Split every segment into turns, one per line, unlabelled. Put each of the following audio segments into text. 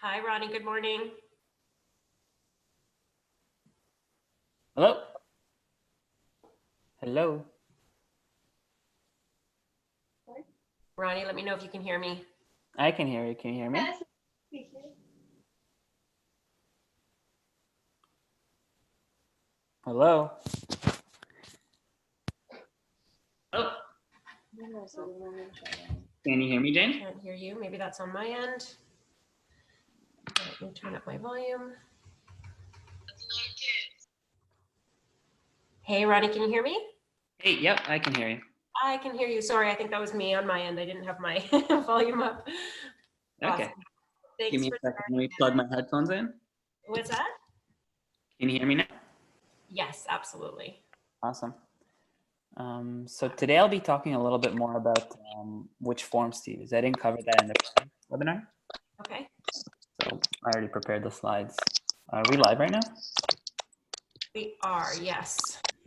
Hi, Ronnie. Good morning.
Hello? Hello?
Ronnie, let me know if you can hear me.
I can hear you. Can you hear me? Hello? Oh. Can you hear me, Jane?
Can't hear you. Maybe that's on my end. Let me turn up my volume. Hey, Ronnie, can you hear me?
Hey, yep, I can hear you.
I can hear you. Sorry, I think that was me on my end. I didn't have my volume up.
Okay.
Awesome. Thanks
Give me
for
a second. Let me plug my headphones in.
What's that?
Can you hear me now?
Yes, absolutely.
Awesome. So today I'll be talking a little bit more about which forms to use. I didn't cover that in the webinar.
Okay.
So I already prepared the slides. Are we live right now?
We are, yes.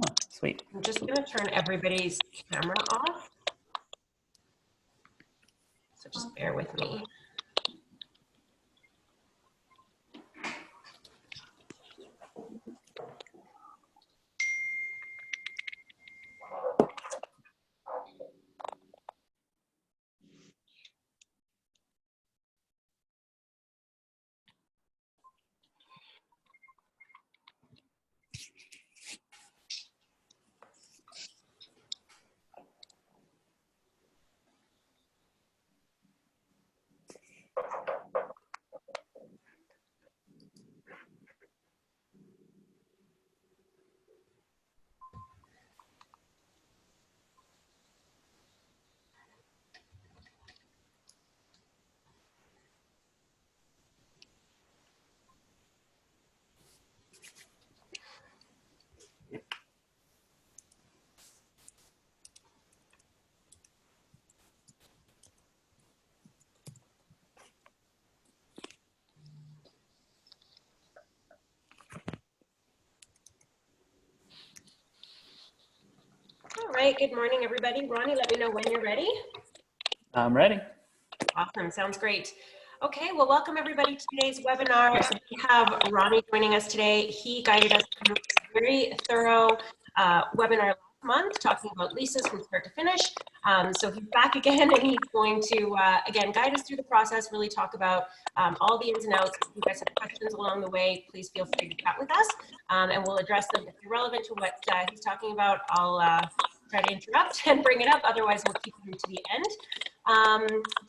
Oh, sweet.
I'm just going to turn everybody's camera off. So just bear with me. All right. Good morning, everybody. Ronnie, let me know when you're ready.
I'm ready.
Awesome. Sounds great. Okay, well, welcome everybody to today's webinar. So we have Ronnie joining us today. He guided us through a very thorough webinar last month talking about leases from start to finish. So he's back again and he's going to, again, guide us through the process, really talk about all the ins and outs. If you guys have questions along the way, please feel free to chat with us and we'll address them. If they're relevant to what he's talking about, I'll try to interrupt and bring it up. Otherwise, we'll keep them to the end.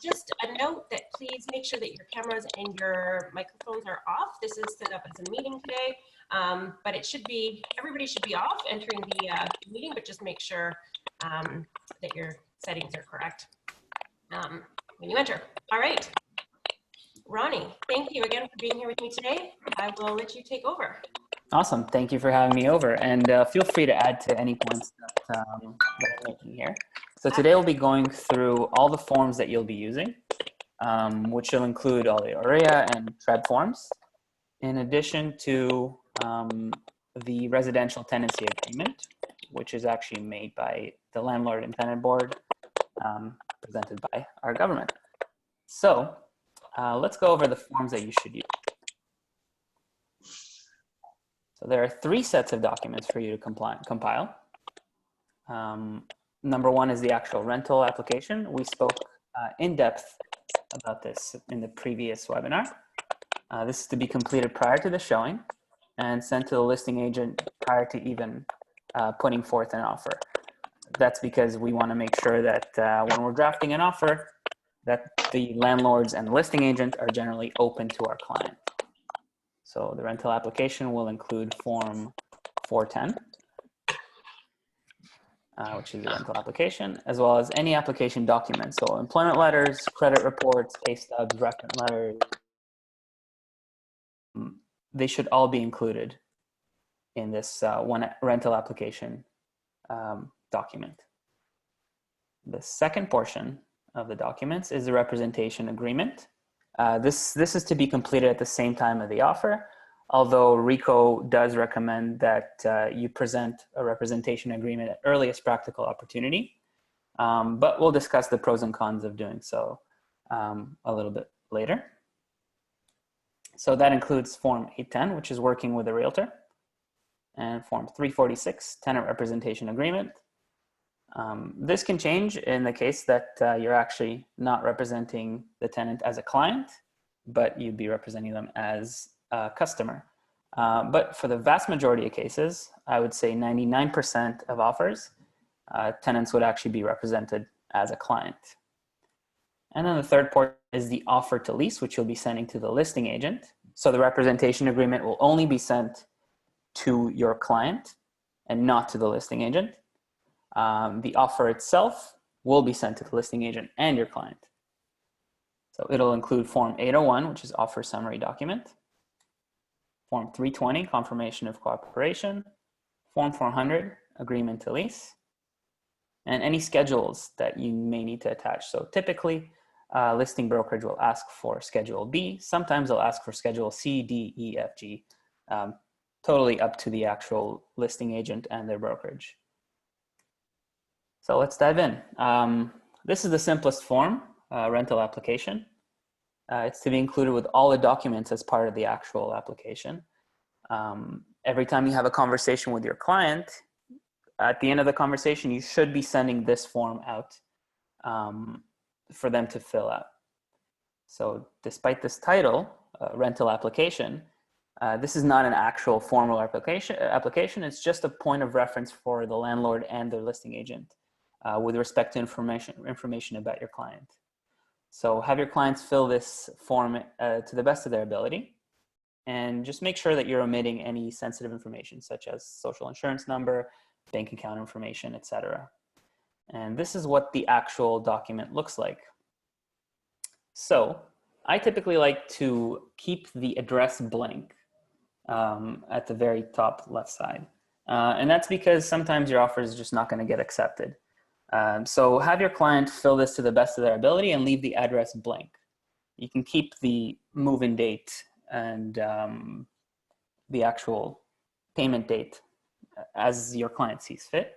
Just a note that please make sure that your cameras and your microphones are off. This is set up as a meeting today, but it should be, everybody should be off entering the meeting, but just make sure that your settings are correct when you enter. All right. Ronnie, thank you again for being here with me today. I will let you take over.
Awesome. Thank you for having me over. And feel free to add to any points that I'm making here. So today we'll be going through all the forms that you'll be using, which will include all the OREA and TREB forms, in addition to the residential tenancy agreement, which is actually made by the Landlord and Tenant Board, presented by our government. So let's go over the forms that you should use. So there are 3 sets of documents for you to compile. Number 1 is the actual rental application. We spoke in depth about this in the previous webinar. This is to be completed prior to the showing and sent to the listing agent prior to even putting forth an offer. That's because we want to make sure that when we're drafting an offer, that the landlords and listing agent are generally open to our client. So the rental application will include Form 410, which is the rental application, as well as any application documents. So employment letters, credit reports, pay stubs, reference letters, they should all be included in this one rental application document. The second portion of the documents is the representation agreement. This is to be completed at the same time of the offer, although RICO does recommend that you present a representation agreement at earliest practical opportunity, but we'll discuss the pros and cons of doing so a little bit later. So that includes Form 810, which is working with a realtor, and Form 346, tenant representation agreement. This can change in the case that you're actually not representing the tenant as a client, but you'd be representing them as a customer. But for the vast majority of cases, I would say 99% of offers, tenants would actually be represented as a client. And then the third part is the offer to lease, which you'll be sending to the listing agent. So the representation agreement will only be sent to your client and not to the listing agent. The offer itself will be sent to the listing agent and your client. So it'll include Form 801, which is offer summary document, Form 320, confirmation of cooperation, Form 400, agreement to lease, and any schedules that you may need to attach. So typically, listing brokerage will ask for Schedule B. Sometimes they'll ask for Schedule C, D, E, F, G, totally up to the actual listing agent and their brokerage. So let's dive in. This is the simplest form, rental application. It's to be included with all the documents as part of the actual application. Every time you have a conversation with your client, at the end of the conversation, you should be sending this form out for them to fill out. So despite this title, rental application, this is not an actual formal application. It's just a point of reference for the landlord and the listing agent with respect to information about your client. So have your clients fill this form to the best of their ability, and just make sure that you're omitting any sensitive information such as social insurance number, bank account information, etc. And this is what the actual document looks like. So I typically like to keep the address blank at the very top left side. And that's because sometimes your offer is just not going to get accepted. So have your client fill this to the best of their ability and leave the address blank. You can keep the move-in date and the actual payment date as your client sees fit.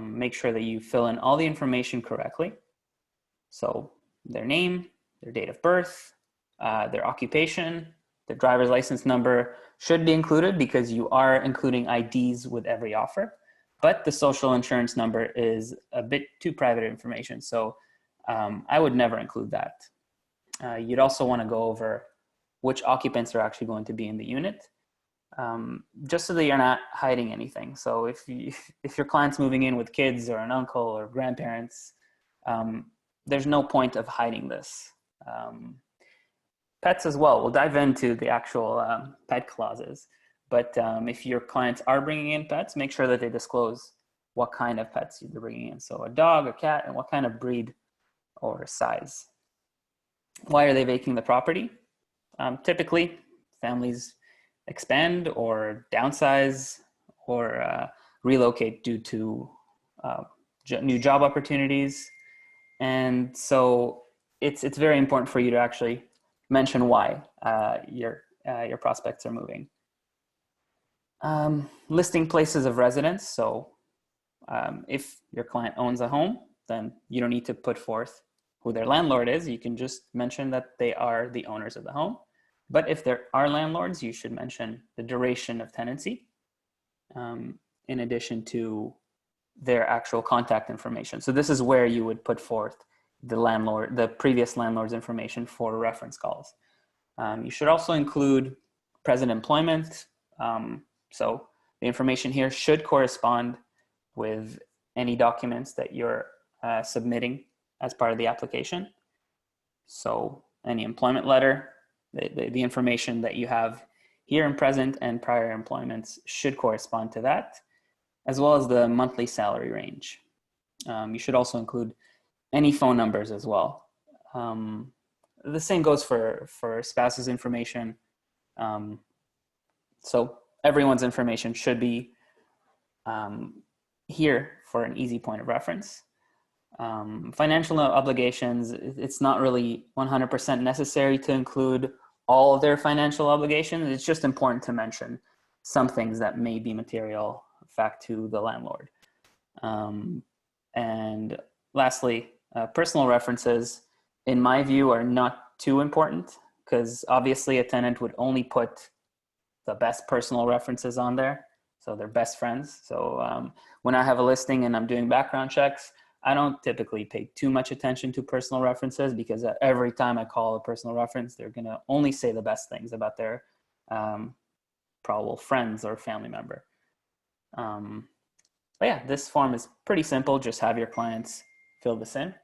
Make sure that you fill in all the information correctly. So their name, their date of birth, their occupation, their driver's license number should be included because you are including IDs with every offer. But the social insurance number is a bit too private information, so I would never include that. You'd also want to go over which occupants are actually going to be in the unit, just so that you're not hiding anything. So if your client's moving in with kids or an uncle or grandparents, there's no point of hiding this. Pets as well. We'll dive into the actual pet clauses. But if your clients are bringing in pets, make sure that they disclose what kind of pets they're bringing in. So a dog, a cat, and what kind of breed or size. Why are they vacating the property? Typically, families expand or downsize or relocate due to new job opportunities. And so it's very important for you to actually mention why your prospects are moving. Listing places of residence. So if your client owns a home, then you don't need to put forth who their landlord is. You can just mention that they are the owners of the home. But if there are landlords, you should mention the duration of tenancy in addition to their actual contact information. So this is where you would put forth the previous landlord's information for reference calls. You should also include present employment. So the information here should correspond with any documents that you're submitting as part of the application. So any employment letter, the information that you have here in present and prior employments should correspond to that, as well as the monthly salary range. You should also include any phone numbers as well. The same goes for spouse's information. So everyone's information should be here for an easy point of reference. Financial obligations, it's not really 100% necessary to include all of their financial obligations. It's just important to mention some things that may be material fact to the landlord. And lastly, personal references, in my view, are not too important. because obviously a tenant would only put the best personal references on there. So they're best friends. So when I have a listing and I'm doing background checks, I don't typically pay too much attention to personal references, because every time I call a personal reference, they're going to only say the best things about their probable friends or family member. But yeah, this form is pretty simple. Just have your clients fill this in.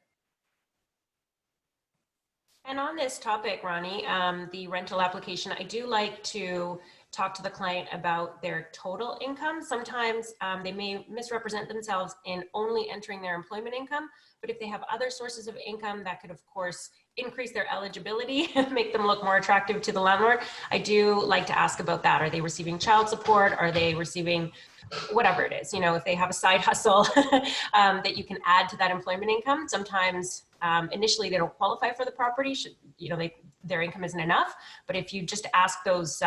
And on this topic, Ronnie, the rental application, I do like to talk to the client about their total income. Sometimes they may misrepresent themselves in only entering their employment income, but if they have other sources of income that could, of course, increase their eligibility and make them look more attractive to the landlord, I do like to ask about that. Are they receiving child support? Are they receiving whatever it is? You know, if they have a side hustle that you can add to that employment income. Sometimes initially they don't qualify for the property. Their income isn't enough. But if you just ask those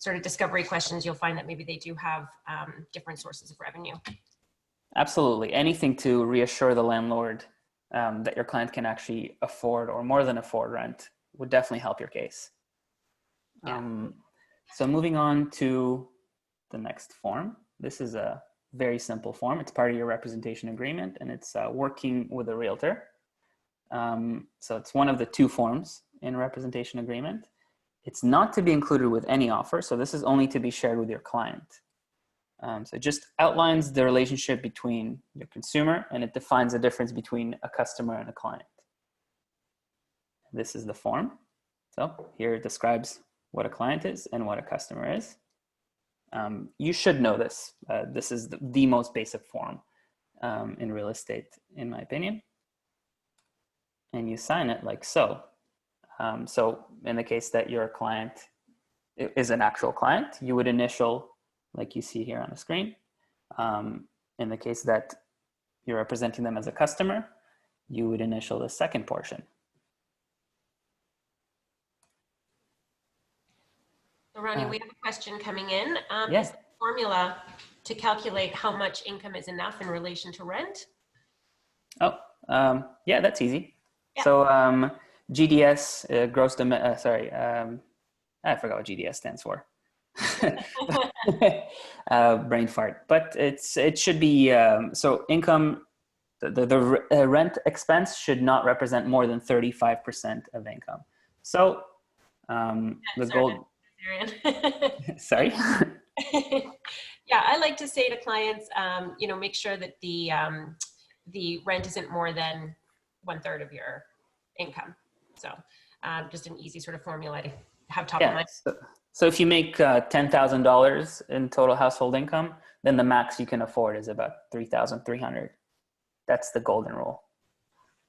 sort of discovery questions, you'll find that maybe they do have different sources of revenue.
Absolutely. Anything to reassure the landlord that your client can actually afford, or more than afford, rent would definitely help your case.
Yeah.
So moving on to the next form. This is a very simple form. It's part of your representation agreement, and it's working with a realtor. So it's one of the two forms in a representation agreement. It's not to be included with any offer. So this is only to be shared with your client. So it just outlines the relationship between your consumer, and it defines the difference between a customer and a client. This is the form. So here it describes what a client is and what a customer is. You should know this. This is the most basic form in real estate, in my opinion. And you sign it like so. So in the case that your client is an actual client, you would initial, like you see here on the screen. In the case that you're representing them as a customer, you would initial the second portion.
So Ronnie, we have a question coming in.
Yes.
Is the formula to calculate how much income is enough in relation to rent?
Oh, yeah, that's easy.
Yeah.
So GDS, I forgot what GDS stands for. Brain fart. But it should be, so income, the rent expense should not represent more than 35% of income. So the goal. Sorry.
Yeah, I like to say to clients, make sure that the rent isn't more than 1/3 of your income. So just an easy sort of formula to have top of mind.
So if you make $10,000 in total household income, then the max you can afford is about $3,300. That's the golden rule.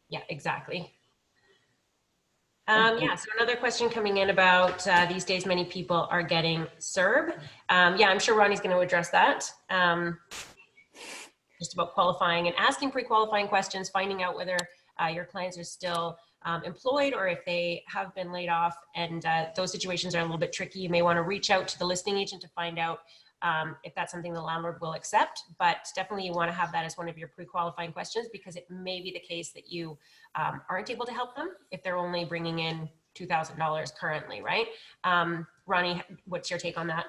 Yeah, exactly. Yeah, so another question coming in about these days, many people are getting CERB. Yeah, I'm sure Ronnie's going to address that. Just about qualifying and asking pre-qualifying questions, finding out whether your clients are still employed or if they have been laid off. And those situations are a little bit tricky. You may want to reach out to the listing agent to find out if that's something the landlord will accept, but definitely you want to have that as one of your pre-qualifying questions, because it may be the case that you aren't able to help them if they're only bringing in $2,000 currently, right? Ronnie, what's your take on that?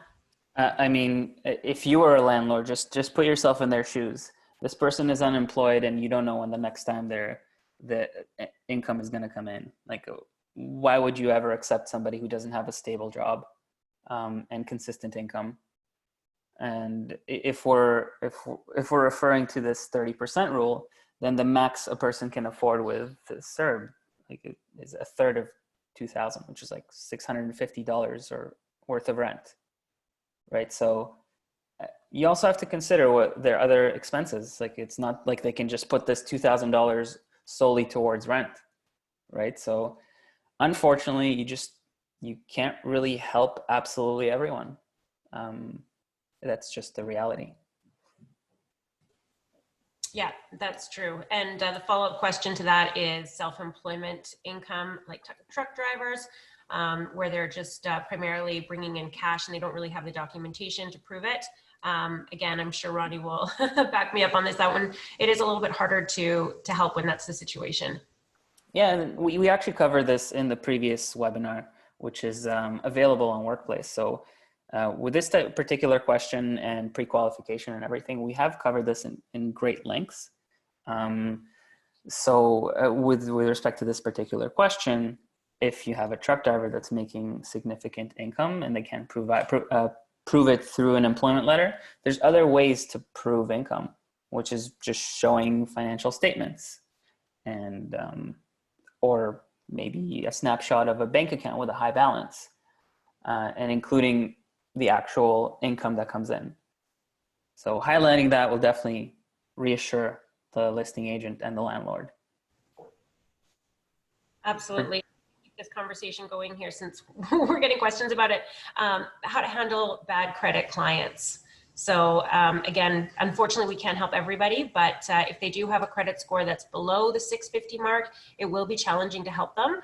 I mean, if you were a landlord, just put yourself in their shoes. This person is unemployed and you don't know when the next time the income is going to come in. Like, why would you ever accept somebody who doesn't have a stable job and consistent income? And if we're referring to this 30% rule, then the max a person can afford with the CERB is 1/3 of $2,000, which is like $650 or worth of rent, right? So you also have to consider what their other expenses. Like, it's not like they can just put this $2,000 solely towards rent, right? So unfortunately, you can't really help absolutely everyone. That's just the reality.
Yeah, that's true. And the follow-up question to that is self-employment income, like truck drivers, where they're just primarily bringing in cash and they don't really have the documentation to prove it. Again, I'm sure Ronnie will back me up on this. That one, it is a little bit harder to help when that's the situation.
Yeah, we actually covered this in the previous webinar. which is available on Workplace. So with this particular question and pre-qualification and everything, we have covered this in great lengths. With respect to this particular question, if you have a truck driver that's making significant income and they can prove it through an employment letter, there's other ways to prove income, which is just showing financial statements and or maybe a snapshot of a bank account with a high balance and including the actual income that comes in. So highlighting that will definitely reassure the listing agent and the landlord.
Absolutely. Keep this conversation going here since we're getting questions about it. How to handle bad credit clients. So again, unfortunately, we can't help everybody, but if they do have a credit score that's below the 650 mark, it will be challenging to help them.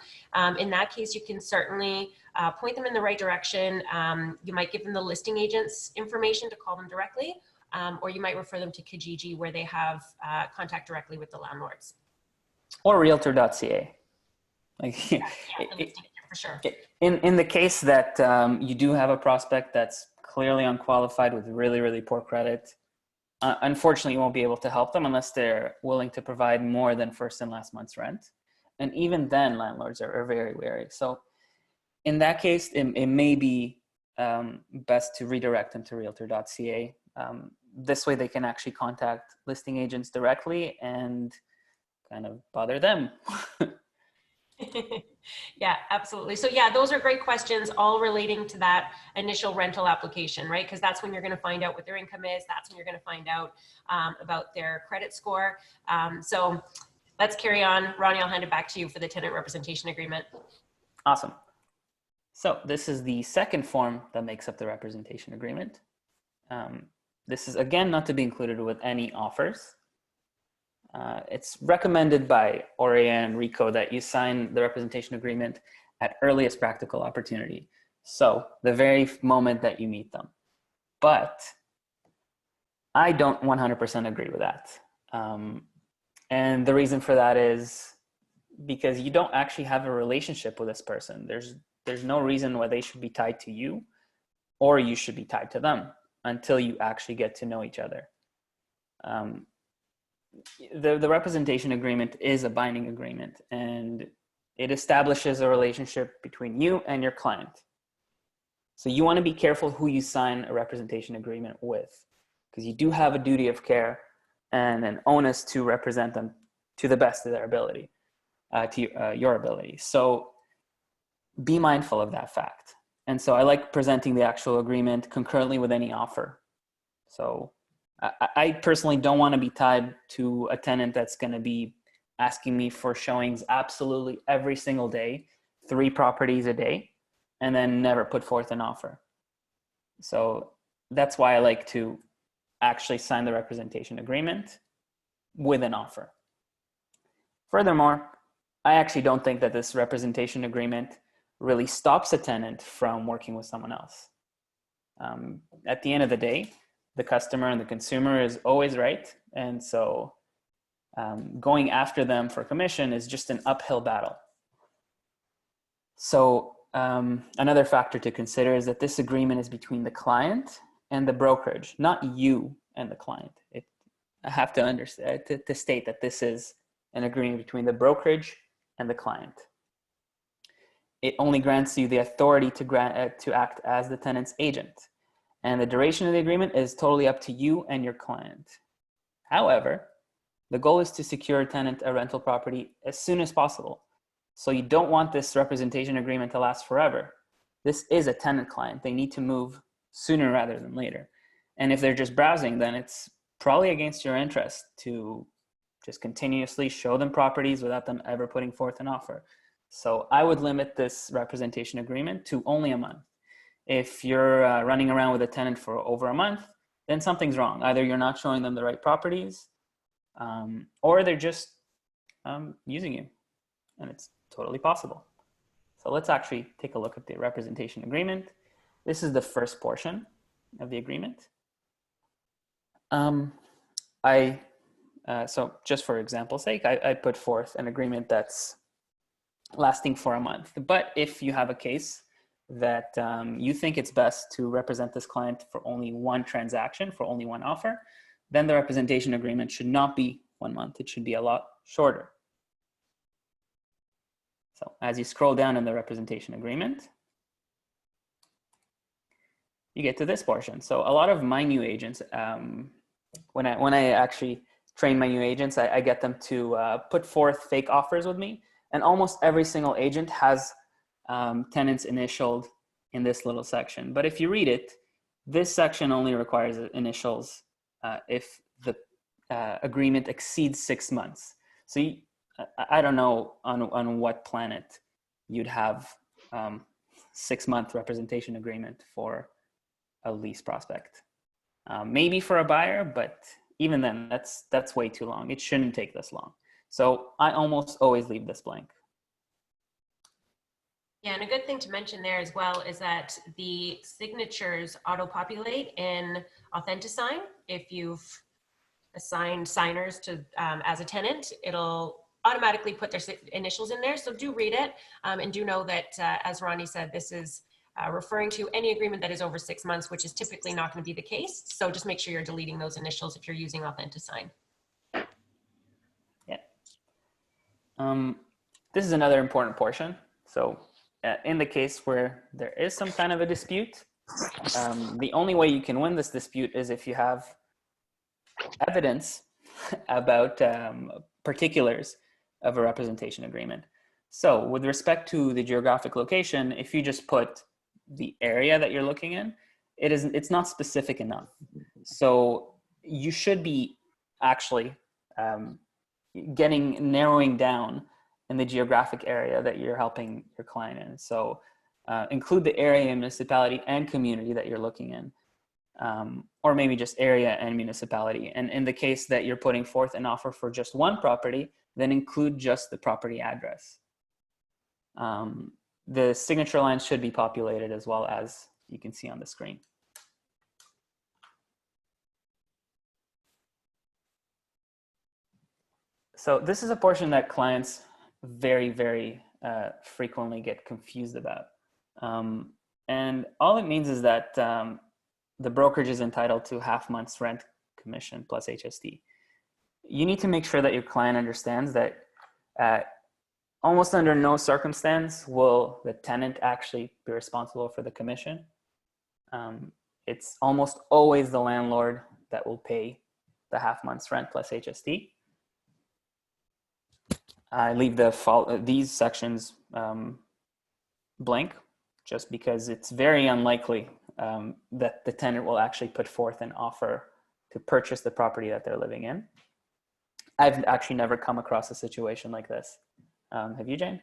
In that case, you can certainly point them in the right direction. You might give them the listing agent's information to call them directly, or you might refer them to Kijiji where they have contact directly with the landlords.
Or realtor.ca. Like,
yeah, for sure.
In the case that you do have a prospect that's clearly unqualified with really, really poor credit, unfortunately, you won't be able to help them unless they're willing to provide more than first and last month's rent. And even then, landlords are very wary. So in that case, it may be best to redirect them to realtor.ca. This way they can actually contact listing agents directly and kind of bother them.
Yeah, absolutely. So yeah, those are great questions, all relating to that initial rental application, right? Because that's when you're going to find out what their income is. That's when you're going to find out about their credit score. So let's carry on. Rony, I'll hand it back to you for the tenant representation agreement.
Awesome. So this is the second form that makes up the representation agreement. This is, again, not to be included with any offers. It's recommended by OREA and RICO that you sign the representation agreement at earliest practical opportunity. So the very moment that you meet them. But I don't 100% agree with that. And the reason for that is because you don't actually have a relationship with this person. There's no reason why they should be tied to you or you should be tied to them until you actually get to know each other. The representation agreement is a binding agreement and it establishes a relationship between you and your client. So you want to be careful who you sign a representation agreement with, because you do have a duty of care and an onus to represent them to the best of their ability, your ability. So be mindful of that fact. And so I like presenting the actual agreement concurrently with any offer. So I personally don't want to be tied to a tenant that's going to be asking me for showings absolutely every single day, 3 properties a day, and then never put forth an offer. So that's why I like to actually sign the representation agreement with an offer. Furthermore, I actually don't think that this representation agreement really stops a tenant from working with someone else. At the end of the day, the customer and the consumer is always right. And so going after them for commission is just an uphill battle. So another factor to consider is that this agreement is between the client and the brokerage, not you and the client. I have to understand to state that this is an agreement between the brokerage and the client. It only grants you the authority to act as the tenant's agent. And the duration of the agreement is totally up to you and your client. However, the goal is to secure a tenant a rental property as soon as possible. So you don't want this representation agreement to last forever. This is a tenant client. They need to move sooner rather than later. And if they're just browsing, then it's probably against your interest to just continuously show them properties without them ever putting forth an offer. So I would limit this representation agreement to only a month. If you're running around with a tenant for over a month, then something's wrong. Either you're not showing them the right properties, or they're just using you, and it's totally possible. So let's actually take a look at the representation agreement. This is the first portion of the agreement. So just for example's sake, I put forth an agreement that's lasting for a month. But if you have a case that you think it's best to represent this client for only one transaction, for only one offer, then the representation agreement should not be 1 month. It should be a lot shorter. So as you scroll down in the representation agreement, you get to this portion. So a lot of my new agents, when I actually train my new agents, I get them to put forth fake offers with me. And almost every single agent has tenants initialed in this little section. But if you read it, this section only requires initials if the agreement exceeds 6 months. So I don't know on what planet you'd have 6-month representation agreement for a lease prospect. Maybe for a buyer, but even then, that's way too long. It shouldn't take this long. So I almost always leave this blank.
Yeah, and a good thing to mention there as well is that the signatures auto-populate in Authentisign. If you've assigned signers to as a tenant, it'll automatically put their initials in there. So do read it, and do know that, as Rony said, this is referring to any agreement that is over 6 months, which is typically not going to be the case. So just make sure you're deleting those initials if you're using Authentisign.
Yeah. This is another important portion. So in the case where there is some kind of a dispute, the only way you can win this dispute is if you have evidence about particulars of a representation agreement. So with respect to the geographic location, if you just put the area that you're looking in, it's not specific enough. So you should be actually narrowing down in the geographic area that you're helping your client in. So include the area, municipality, and community that you're looking in, or maybe just area and municipality. And in the case that you're putting forth an offer for just one property, then include just the property address. The signature lines should be populated as well, as you can see on the screen. So this is a portion that clients very, very frequently get confused about. And all it means is that the brokerage is entitled to half month's rent commission plus HST. You need to make sure that your client understands that almost under no circumstance will the tenant actually be responsible for the commission. It's almost always the landlord that will pay the half month's rent plus HST. I leave these sections blank just because it's very unlikely that the tenant will actually put forth an offer to purchase the property that they're living in. I've actually never come across a situation like this. Have you, Jane?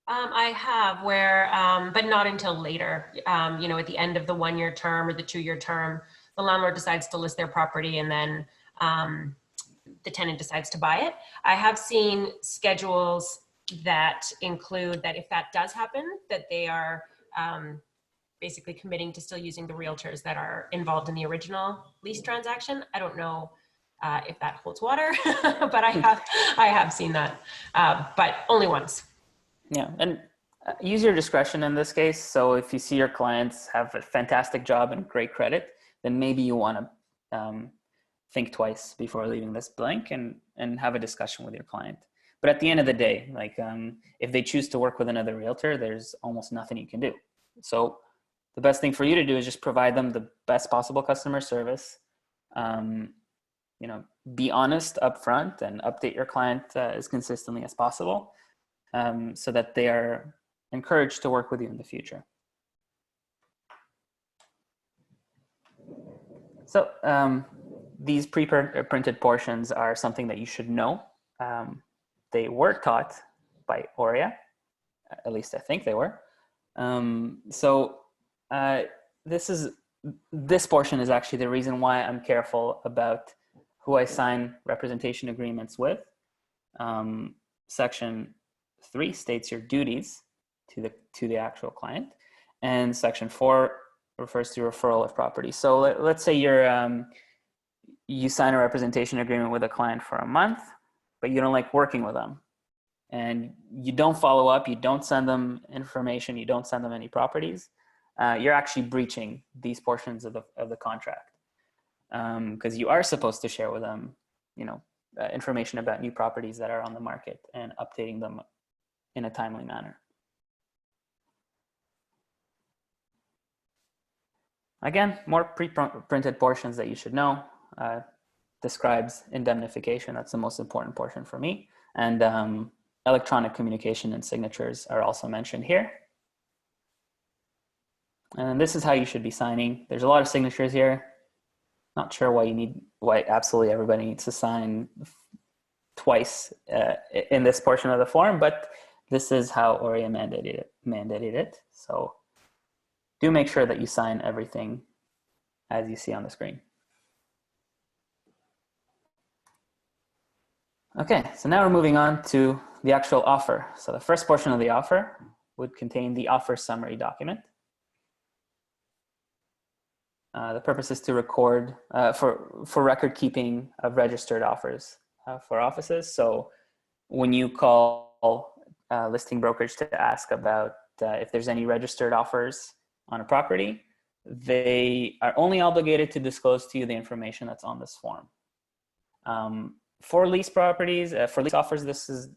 I have, where, but not until later, you know, at the end of the 1-year term or the 2-year term, the landlord decides to list their property and then the tenant decides to buy it. I have seen schedules that include that if that does happen, that they are basically committing to still using the realtors that are involved in the original lease transaction. I don't know if that holds water, but I have seen that, but only once.
Yeah, and use your discretion in this case. So if you see your clients have a fantastic job and great credit, then maybe you want to think twice before leaving this blank and have a discussion with your client. But at the end of the day, like if they choose to work with another realtor, there's almost nothing you can do. So the best thing for you to do is just provide them the best possible customer service. You know, be honest upfront and update your client as consistently as possible, so that they are encouraged to work with you in the future. So these pre-printed portions are something that you should know. They were taught by Aurea, at least I think they were. This portion is actually the reason why I'm careful about who I sign representation agreements with. Section 3 states your duties to the actual client, and Section 4 refers to referral of property. So let's say you sign a representation agreement with a client for a month, but you don't like working with them, and you don't follow up, you don't send them information, you don't send them any properties, you're actually breaching these portions of the contract. Because you are supposed to share with them, information about new properties that are on the market and updating them in a timely manner. Again, more pre-printed portions that you should know. Describes indemnification. That's the most important portion for me. And electronic communication and signatures are also mentioned here. And this is how you should be signing. There's a lot of signatures here. Not sure why absolutely everybody needs to sign twice in this portion of the form, but this is how OREA mandated it. So do make sure that you sign everything as you see on the screen. Okay, so now we're moving on to the actual offer. So the first portion of the offer would contain the offer summary document. The purpose is to record for record keeping of registered offers for offices. So when you call listing brokerage to ask about if there's any registered offers on a property, they are only obligated to disclose to you the information that's on this form. For lease properties, for lease offers, this is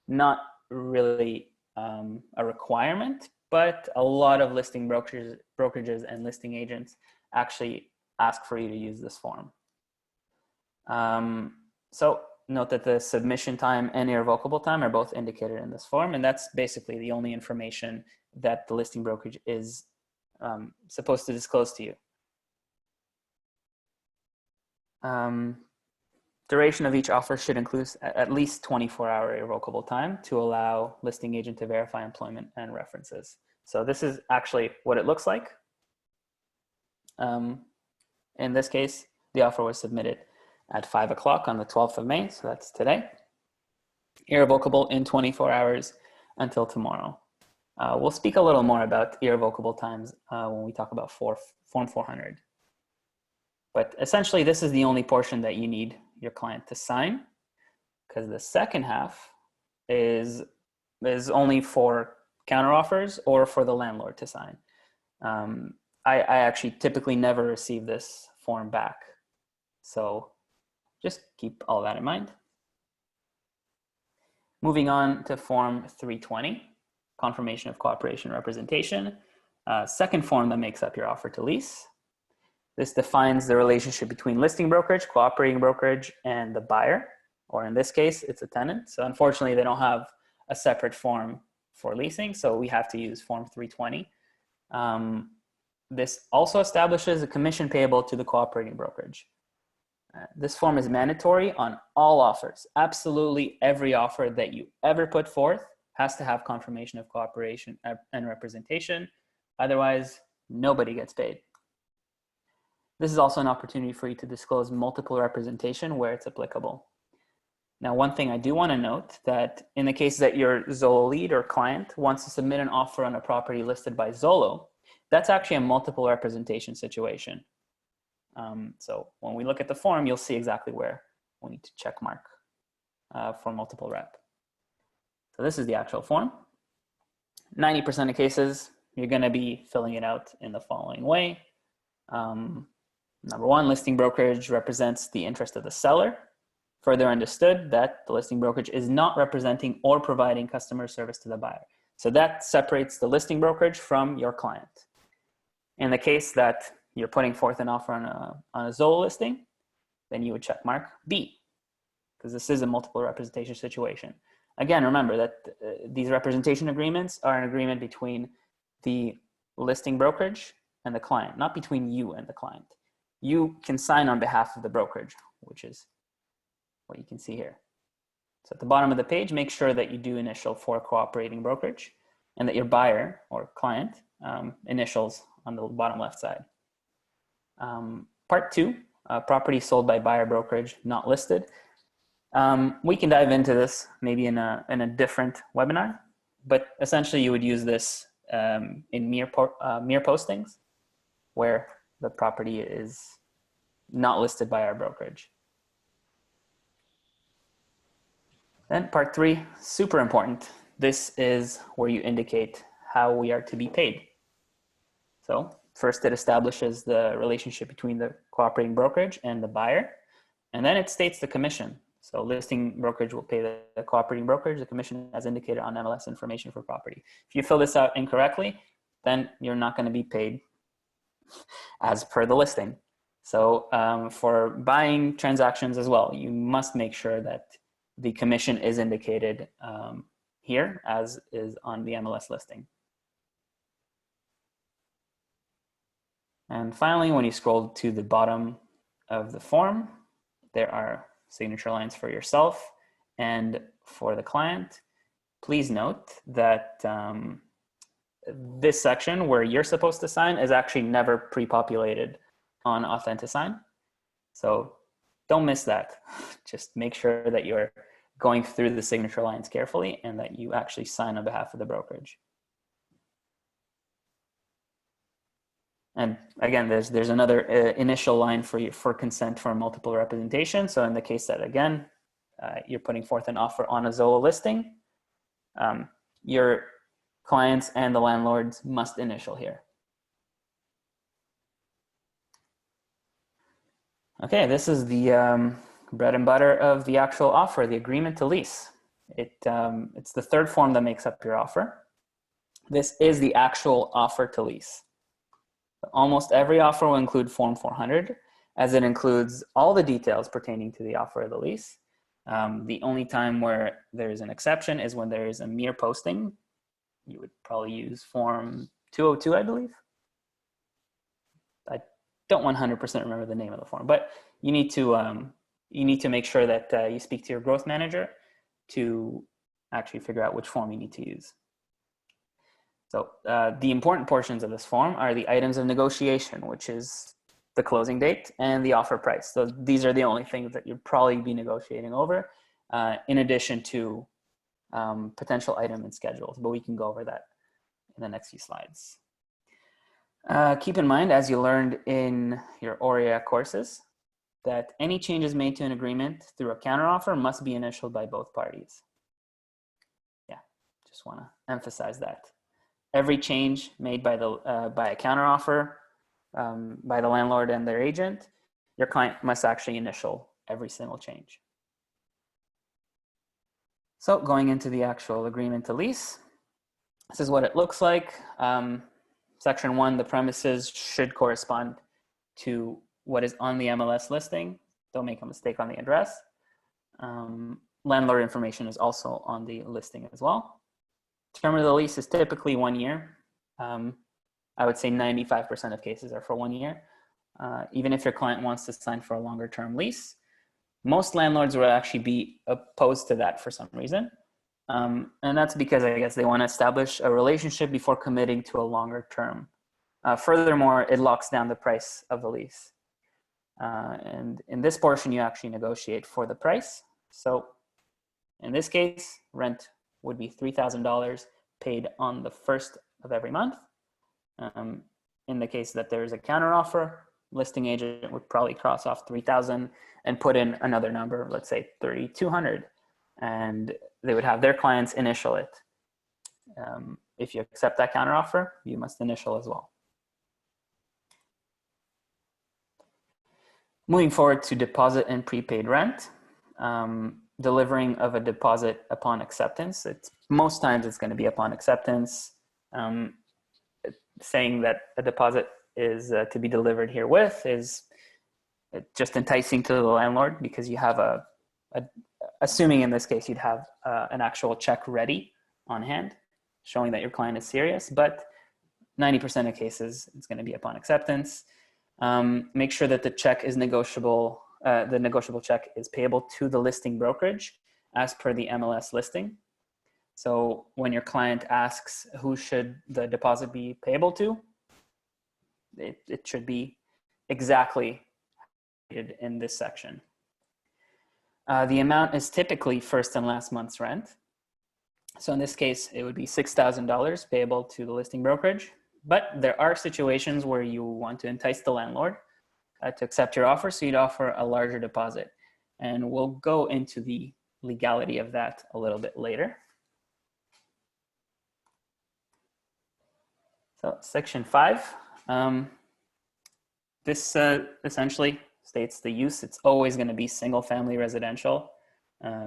not really a requirement, but a lot of listing brokerages and listing agents actually ask for you to use this form. So note that the submission time and irrevocable time are both indicated in this form, and that's basically the only information that the listing brokerage is supposed to disclose to you. Duration of each offer should include at least 24-hour irrevocable time to allow listing agent to verify employment and references. So this is actually what it looks like. In this case, the offer was submitted at 5 o'clock on the 12th of May, so that's today. Irrevocable in 24 hours until tomorrow. We'll speak a little more about irrevocable times when we talk about Form 400. But essentially, this is the only portion that you need your client to sign, because the second half is only for counteroffers or for the landlord to sign. I actually typically never receive this form back. So just keep all that in mind. Moving on to Form 320, Confirmation of Cooperation Representation. Second form that makes up your offer to lease. This defines the relationship between listing brokerage, cooperating brokerage, and the buyer, or in this case, it's a tenant. So unfortunately, they don't have a separate form for leasing, so we have to use Form 320. This also establishes a commission payable to the cooperating brokerage. This form is mandatory on all offers. Absolutely every offer that you ever put forth has to have confirmation of cooperation and representation. Otherwise, nobody gets paid. This is also an opportunity for you to disclose multiple representation where it's applicable. Now, one thing I do want to note that in the case that your Zolo lead or client wants to submit an offer on a property listed by Zolo, that's actually a multiple representation situation. So when we look at the form, you'll see exactly where we need to check mark for multiple rep. So this is the actual form. 90% of cases, you're going to be filling it out in the following way. Number one, listing brokerage represents the interest of the seller. Further understood that the listing brokerage is not representing or providing customer service to the buyer. So that separates the listing brokerage from your client. In the case that you're putting forth an offer on a Zolo listing, then you would check mark B, because this is a multiple representation situation. Again, remember that these representation agreements are an agreement between the listing brokerage and the client, not between you and the client. You can sign on behalf of the brokerage, which is what you can see here. So at the bottom of the page, make sure that you do initial for cooperating brokerage and that your buyer or client initials on the bottom left side. Part two, property sold by buyer brokerage not listed. We can dive into this maybe in a different webinar, but essentially you would use this in mere postings where the property is not listed by our brokerage. Then part 3, super important. This is where you indicate how we are to be paid. So first it establishes the relationship between the cooperating brokerage and the buyer, and then it states the commission. So listing brokerage will pay the cooperating brokerage the commission as indicated on MLS information for property. If you fill this out incorrectly, then you're not going to be paid as per the listing. So for buying transactions as well, you must make sure that the commission is indicated here as is on the MLS listing. And finally, when you scroll to the bottom of the form, there are signature lines for yourself and for the client. Please note that this section where you're supposed to sign is actually never pre-populated on Authentisign. So don't miss that. Just make sure that you're going through the signature lines carefully and that you actually sign on behalf of the brokerage. And again, there's another initial line for consent for multiple representation. So in the case that, again, you're putting forth an offer on a Zillow listing, your clients and the landlords must initial here. Okay, this is the bread and butter of the actual offer, the agreement to lease. It's the third form that makes up your offer. This is the actual offer to lease. Almost every offer will include Form 400, as it includes all the details pertaining to the offer of the lease. The only time where there's an exception is when there is a mere posting. You would probably use Form 202, I believe. I don't 100% remember the name of the form, but you need to make sure that you speak to your growth manager to actually figure out which form you need to use. So the important portions of this form are the items of negotiation, which is the closing date and the offer price. So these are the only things that you'd probably be negotiating over, in addition to potential item and schedules, but we can go over that in the next few slides. Keep in mind, as you learned in your OREA courses, that any changes made to an agreement through a counteroffer must be initialed by both parties. Yeah, just want to emphasize that. Every change made by a counteroffer by the landlord and their agent, your client must actually initial every single change. So going into the actual agreement to lease, this is what it looks like. Section 1, the premises should correspond to what is on the MLS listing. Don't make a mistake on the address. Landlord information is also on the listing as well. Term of the lease is typically 1 year. I would say 95% of cases are for 1 year. Even if your client wants to sign for a longer term lease, most landlords will actually be opposed to that for some reason. And that's because I guess they want to establish a relationship before committing to a longer term. Furthermore, it locks down the price of the lease. And in this portion, you actually negotiate for the price. So in this case, rent would be $3,000 paid on the 1st of every month. In the case that there is a counteroffer, listing agent would probably cross off 3,000 and put in another number, let's say 3,200, and they would have their clients initial it. If you accept that counteroffer, you must initial as well. Moving forward to deposit and prepaid rent. Delivering of a deposit upon acceptance. Most times it's going to be upon acceptance. Saying that a deposit is to be delivered herewith is just enticing to the landlord, because you have assuming in this case you'd have an actual check ready on hand, showing that your client is serious, but 90% of cases it's going to be upon acceptance. Make sure that the check is negotiable. The negotiable check is payable to the listing brokerage as per the MLS listing. So when your client asks who should the deposit be payable to, it should be exactly in this section. The amount is typically first and last month's rent. So in this case, it would be $6,000 payable to the listing brokerage. But there are situations where you want to entice the landlord to accept your offer, so you'd offer a larger deposit. And we'll go into the legality of that a little bit later. So section 5, this essentially states the use. It's always going to be single family residential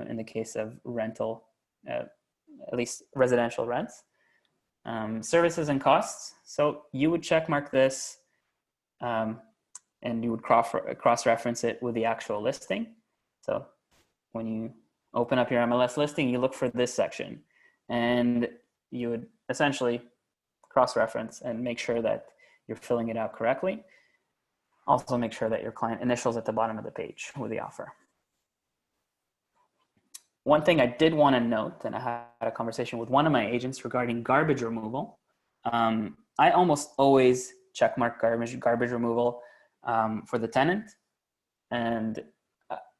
in the case of rental, at least residential rents. Services and costs. So you would check mark this and you would cross-reference it with the actual listing. So when you open up your MLS listing, you look for this section and you would essentially cross-reference and make sure that you're filling it out correctly. Also make sure that your client initials at the bottom of the page with the offer. One thing I did want to note, and I had a conversation with one of my agents regarding garbage removal. I almost always check mark garbage removal for the tenant. And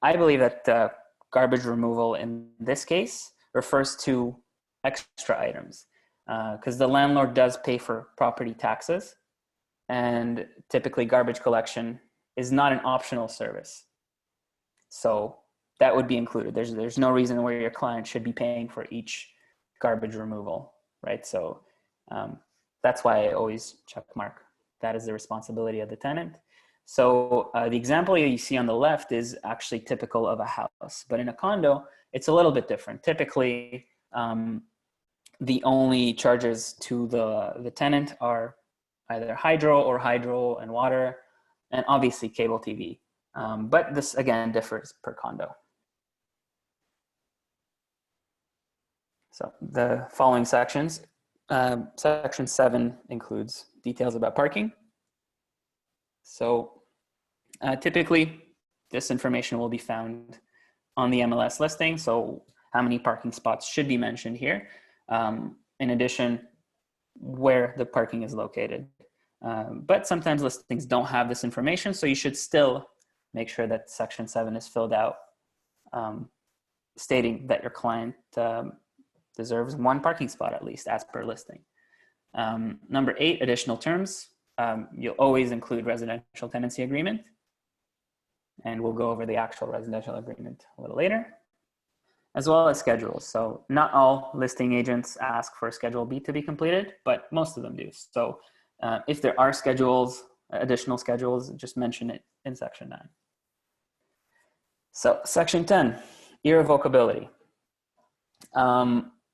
I believe that garbage removal in this case refers to extra items because the landlord does pay for property taxes, and typically garbage collection is not an optional service. So that would be included. There's no reason where your client should be paying for each garbage removal, right? So that's why I always check mark that is the responsibility of the tenant. So the example you see on the left is actually typical of a house, but in a condo, it's a little bit different. Typically, the only charges to the tenant are either hydro and water, and obviously cable TV. But this again differs per condo. So the following sections, section 7 includes details about parking. So typically this information will be found on the MLS listing. So how many parking spots should be mentioned here. In addition, where the parking is located. But sometimes listings don't have this information, so you should still make sure that section 7 is filled out, stating that your client deserves 1 parking spot at least as per listing. Number 8, additional terms. You'll always include residential tenancy agreement, and we'll go over the actual residential agreement a little later, as well as schedules. So not all listing agents ask for Schedule B to be completed, but most of them do. So if there are schedules, additional schedules, just mention it in section 9. So section 10, irrevocability.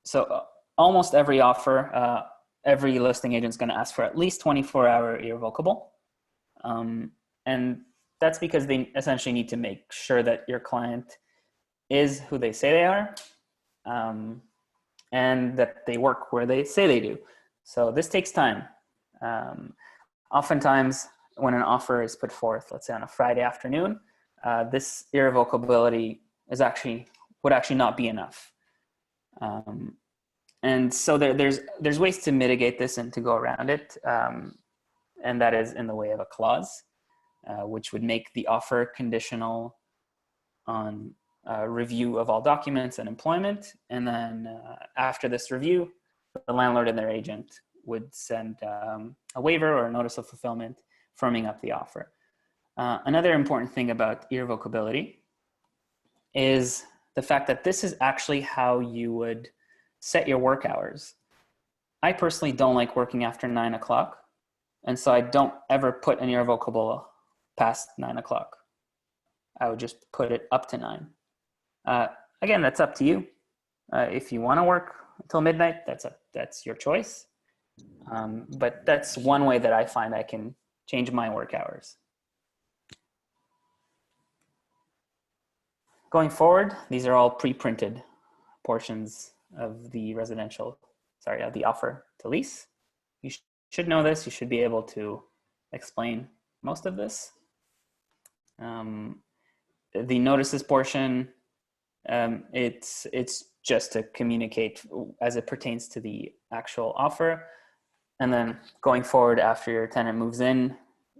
So almost every offer, every listing agent is going to ask for at least 24-hour irrevocable. And that's because they essentially need to make sure that your client is who they say they are, and that they work where they say they do. So this takes time. Oftentimes when an offer is put forth, let's say on a Friday afternoon, this irrevocability would actually not be enough. And so there's ways to mitigate this and to go around it. And that is in the way of a clause, which would make the offer conditional on review of all documents and employment. And then after this review, the landlord and their agent would send a waiver or a notice of fulfillment firming up the offer. Another important thing about irrevocability is the fact that this is actually how you would set your work hours. I personally don't like working after 9 o'clock. And so I don't ever put an irrevocable past 9 o'clock. I would just put it up to 9. Again, that's up to you. If you want to work until midnight, that's your choice. But that's one way that I find I can change my work hours. Going forward, these are all pre-printed portions of the of the offer to lease. You should know this. You should be able to explain most of this. The notices portion, it's just to communicate as it pertains to the actual offer. And then going forward, after your tenant moves in,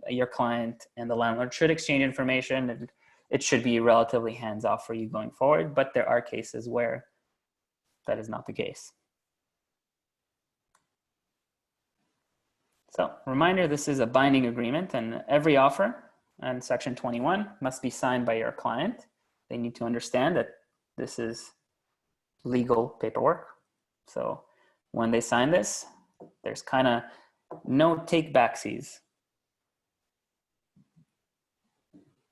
your client and the landlord should exchange information, and it should be relatively hands-off for you going forward. But there are cases where that is not the case. So reminder, this is a binding agreement, and every offer in section 21 must be signed by your client. They need to understand that this is legal paperwork. So when they sign this, there's kind of no take backsies.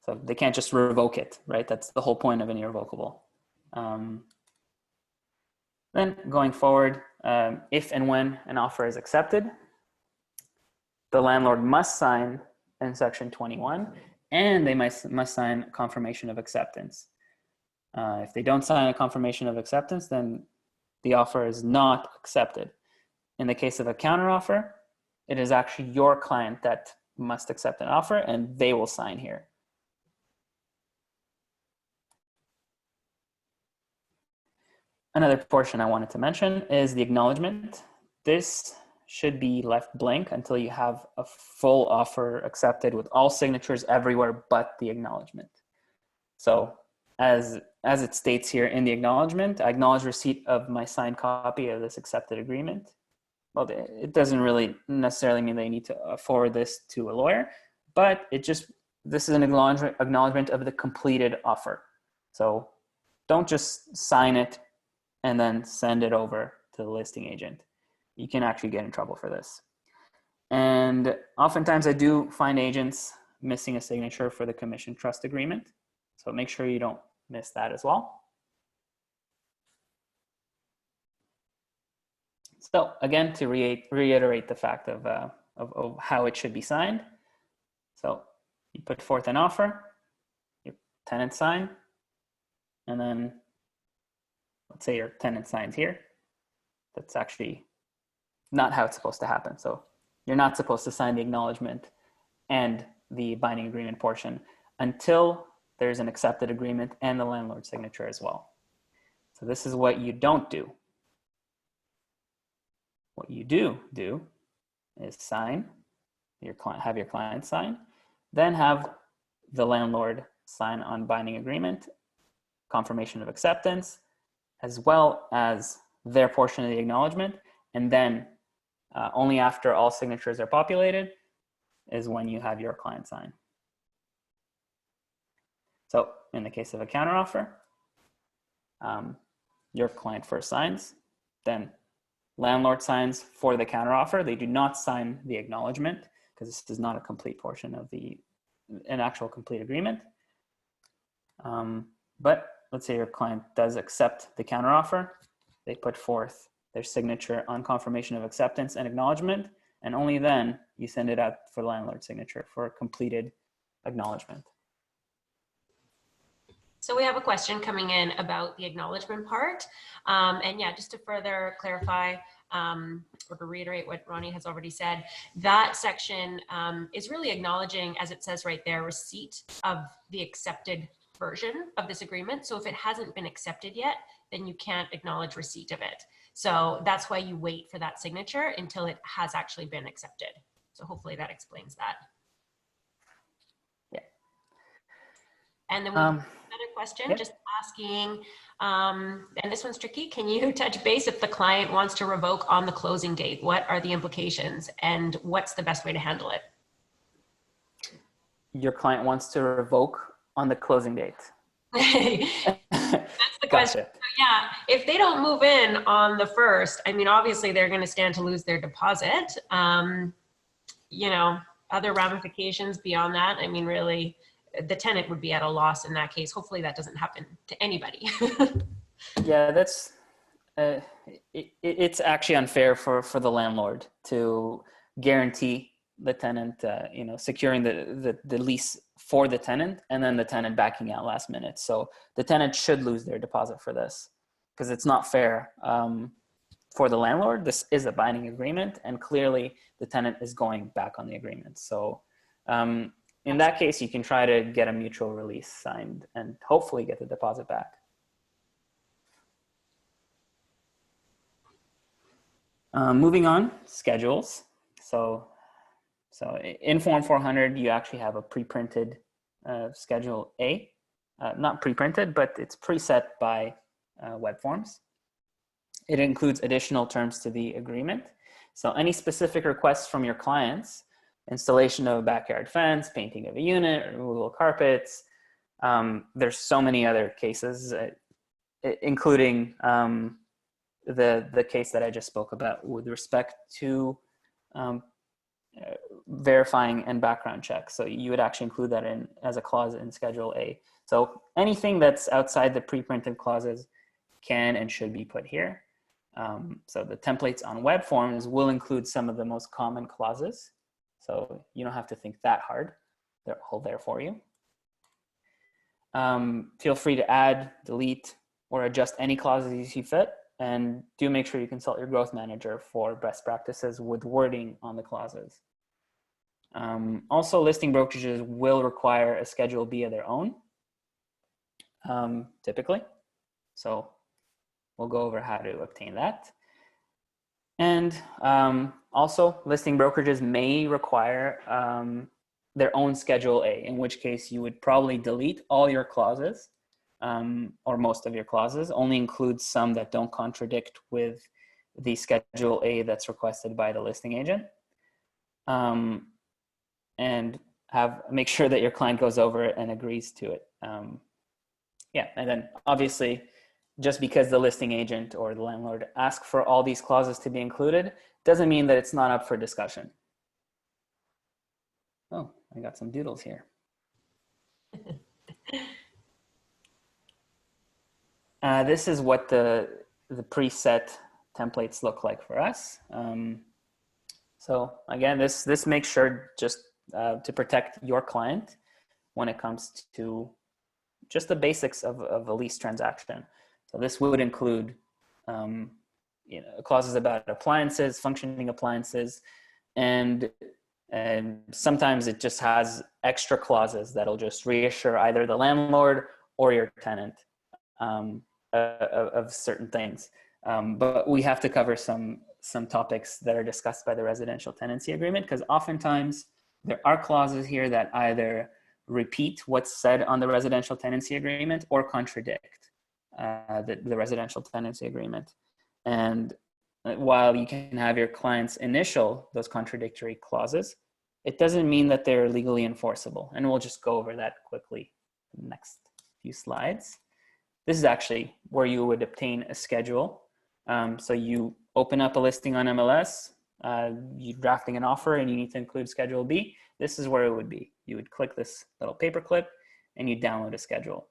So they can't just revoke it, right? That's the whole point of an irrevocable. Then going forward, if and when an offer is accepted, the landlord must sign in section 21, and they must sign confirmation of acceptance. If they don't sign a confirmation of acceptance, then the offer is not accepted. In the case of a counteroffer, it is actually your client that must accept an offer, and they will sign here. Another portion I wanted to mention is the acknowledgement. This should be left blank until you have a full offer accepted with all signatures everywhere but the acknowledgement. So as it states here in the acknowledgement, I acknowledge receipt of my signed copy of this accepted agreement. Well, it doesn't really necessarily mean that you need to forward this to a lawyer, but this is an acknowledgement of the completed offer. So don't just sign it and then send it over to the listing agent. You can actually get in trouble for this. And oftentimes I do find agents missing a signature for the commission trust agreement. So make sure you don't miss that as well. So again, to reiterate the fact of how it should be signed. So you put forth an offer, your tenant sign, and then let's say your tenant signs here. That's actually not how it's supposed to happen. So you're not supposed to sign the acknowledgement and the binding agreement portion until there's an accepted agreement and the landlord's signature as well. So this is what you don't do. What you do is sign, have your client sign, then have the landlord sign on binding agreement, confirmation of acceptance, as well as their portion of the acknowledgement, and then only after all signatures are populated is when you have your client sign. So in the case of a counteroffer, your client first signs, then landlord signs for the counteroffer. They do not sign the acknowledgement because this is not a complete portion of an actual complete agreement. But let's say your client does accept the counteroffer. They put forth their signature on confirmation of acceptance and acknowledgement, and only then you send it out for landlord signature for a completed acknowledgement.
So we have a question coming in about the acknowledgement part. And yeah, just to further clarify or to reiterate what Rony has already said, that section is really acknowledging, as it says right there, receipt of the accepted version of this agreement. So if it hasn't been accepted yet, then you can't acknowledge receipt of it. So that's why you wait for that signature until it has actually been accepted. So hopefully that explains that.
Yeah.
And then we have another question, just asking, and this one's tricky. Can you touch base if the client wants to revoke on the closing date? What are the implications and what's the best way to handle it?
Your client wants to revoke on the closing date.
That's the question.
Gotcha.
So yeah, if they don't move in on the 1st, I mean, obviously they're going to stand to lose their deposit. You know, other ramifications beyond that, I mean, really, the tenant would be at a loss in that case. Hopefully that doesn't happen to anybody.
Yeah, that's it's actually unfair for the landlord to guarantee the tenant, securing the lease for the tenant and then the tenant backing out last minute. So the tenant should lose their deposit for this because it's not fair for the landlord. This is a binding agreement and clearly the tenant is going back on the agreement. So in that case, you can try to get a mutual release signed and hopefully get the deposit back. Moving on, schedules. So in Form 400, you actually have a pre-printed Schedule A. Not pre-printed, but it's preset by web forms. It includes additional terms to the agreement. So any specific requests from your clients, installation of a backyard fence, painting of a unit, removal of carpets. There's so many other cases. including the case that I just spoke about with respect to verifying and background checks. So you would actually include that in as a clause in Schedule A. So anything that's outside the pre-printed clauses can and should be put here. So the templates on web forms will include some of the most common clauses. So you don't have to think that hard. They're all there for you. Feel free to add, delete, or adjust any clauses you see fit. And do make sure you consult your growth manager for best practices with wording on the clauses. Also, listing brokerages will require a Schedule B of their own, typically. So we'll go over how to obtain that. And also, listing brokerages may require their own Schedule A, in which case you would probably delete all your clauses or most of your clauses, only include some that don't contradict with the Schedule A that's requested by the listing agent. And make sure that your client goes over it and agrees to it. Yeah, and then obviously, just because the listing agent or the landlord ask for all these clauses to be included, doesn't mean that it's not up for discussion. Oh, I got some doodles here. This is what the preset templates look like for us. So again, this makes sure just to protect your client when it comes to just the basics of a lease transaction. So this would include clauses about appliances, functioning appliances, and sometimes it just has extra clauses that'll just reassure either the landlord or your tenant of certain things. But we have to cover some topics that are discussed by the residential tenancy agreement, because oftentimes there are clauses here that either repeat what's said on the residential tenancy agreement or contradict the residential tenancy agreement. And while you can have your clients initial those contradictory clauses, it doesn't mean that they're legally enforceable. And we'll just go over that quickly in the next few slides. This is actually where you would obtain a schedule. So you open up a listing on MLS, you're drafting an offer and you need to include Schedule B. This is where it would be. You would click this little paperclip and you download a schedule.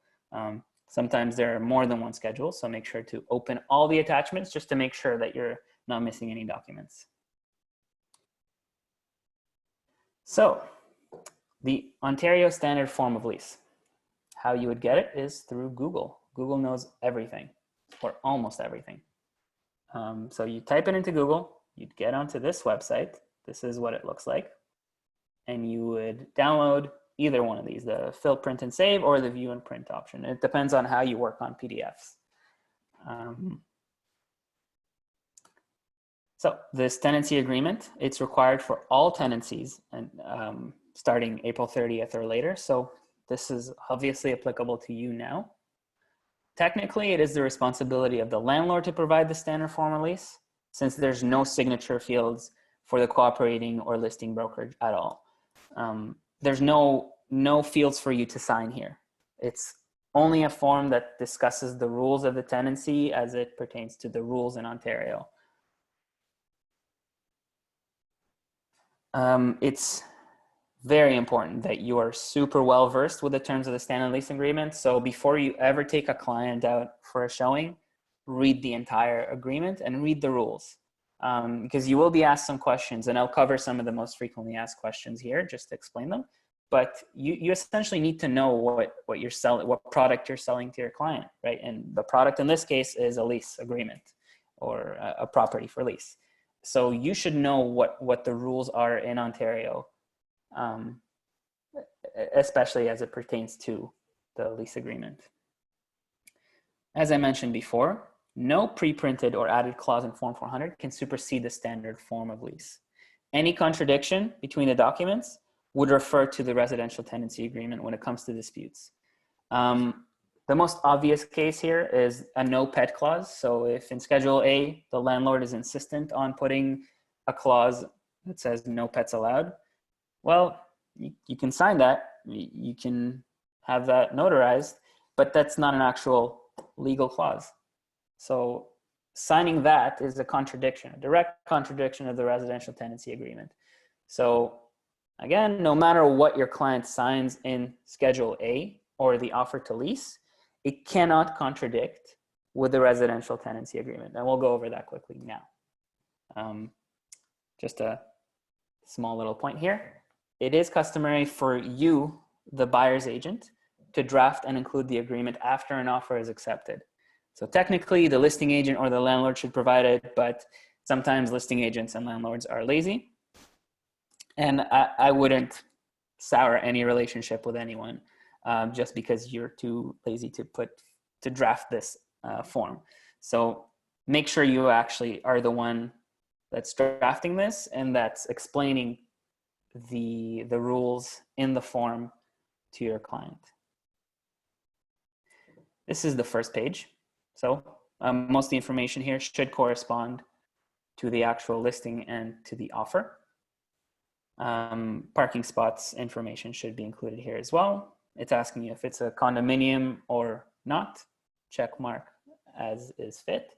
Sometimes there are more than one schedule, so make sure to open all the attachments just to make sure that you're not missing any documents. So the Ontario Standard Form of Lease. How you would get it is through Google. Google knows everything, or almost everything. So you type it into Google, you'd get onto this website. This is what it looks like. And you would download either one of these, the fill, print, and save, or the view and print option. It depends on how you work on PDFs. So this tenancy agreement, it's required for all tenancies and starting April 30th or later. So this is obviously applicable to you now. Technically, it is the responsibility of the landlord to provide the standard form of lease, since there's no signature fields for the cooperating or listing brokerage at all. There's no fields for you to sign here. It's only a form that discusses the rules of the tenancy as it pertains to the rules in Ontario. It's very important that you are super well versed with the terms of the standard lease agreement. So before you ever take a client out for a showing, read the entire agreement and read the rules. Because you will be asked some questions, and I'll cover some of the most frequently asked questions here just to explain them. But you essentially need to know what you're selling, what product you're selling to your client, right? And the product in this case is a lease agreement or a property for lease. So you should know what the rules are in Ontario, especially as it pertains to the lease agreement. As I mentioned before, no pre-printed or added clause in Form 400 can supersede the standard form of lease. Any contradiction between the documents would refer to the residential tenancy agreement when it comes to disputes. The most obvious case here is a no pet clause. So if in Schedule A, the landlord is insistent on putting a clause that says no pets allowed, well, you can sign that, you can have that notarized, but that's not an actual legal clause. So signing that is a contradiction, a direct contradiction of the residential tenancy agreement. So again, no matter what your client signs in Schedule A or the offer to lease, it cannot contradict with the residential tenancy agreement. And we'll go over that quickly now. Just a small little point here. It is customary for you, the buyer's agent, to draft and include the agreement after an offer is accepted. So technically, the listing agent or the landlord should provide it, but sometimes listing agents and landlords are lazy. And I wouldn't sour any relationship with anyone just because you're too lazy to draft this form. So make sure you actually are the one that's drafting this and that's explaining the rules in the form to your client. This is the first page. So most of the information here should correspond to the actual listing and to the offer. Parking spots information should be included here as well. It's asking you if it's a condominium or not. Check mark as is fit.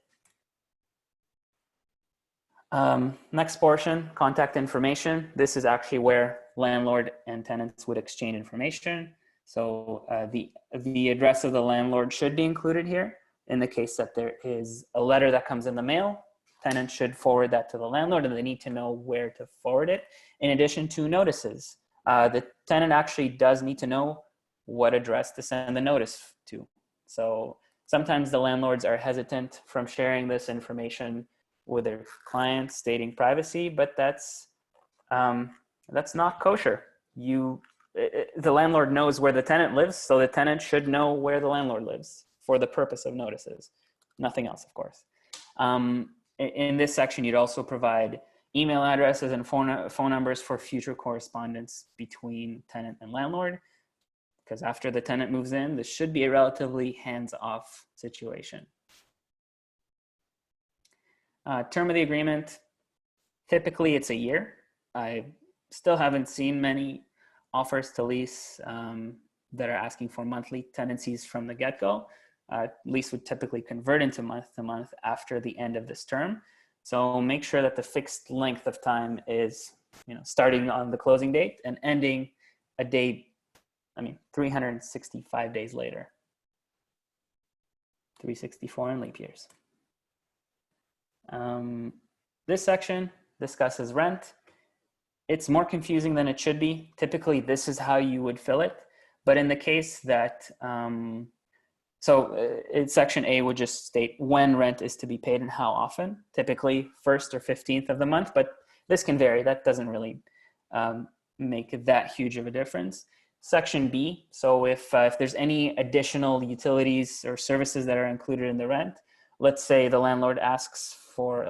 Next portion, contact information. This is actually where landlord and tenants would exchange information. So the address of the landlord should be included here. In the case that there is a letter that comes in the mail, tenant should forward that to the landlord and they need to know where to forward it. In addition to notices, the tenant actually does need to know what address to send the notice to. So sometimes the landlords are hesitant from sharing this information with their clients, stating privacy, but that's not kosher. The landlord knows where the tenant lives, so the tenant should know where the landlord lives for the purpose of notices. Nothing else, of course. In this section, you'd also provide email addresses and phone numbers for future correspondence between tenant and landlord, because after the tenant moves in, this should be a relatively hands-off situation. Term of the agreement, typically it's a year. I still haven't seen many offers to lease that are asking for monthly tenancies from the get-go. Lease would typically convert into month to month after the end of this term. So make sure that the fixed length of time is, starting on the closing date and ending a date, 365 days later. 364 in leap years. This section discusses rent. It's more confusing than it should be. Typically, this is how you would fill it. But in the case that, section A would just state when rent is to be paid and how often, typically 1st or 15th of the month, but this can vary. That doesn't really make that huge of a difference. Section B, so if there's any additional utilities or services that are included in the rent, let's say the landlord asks for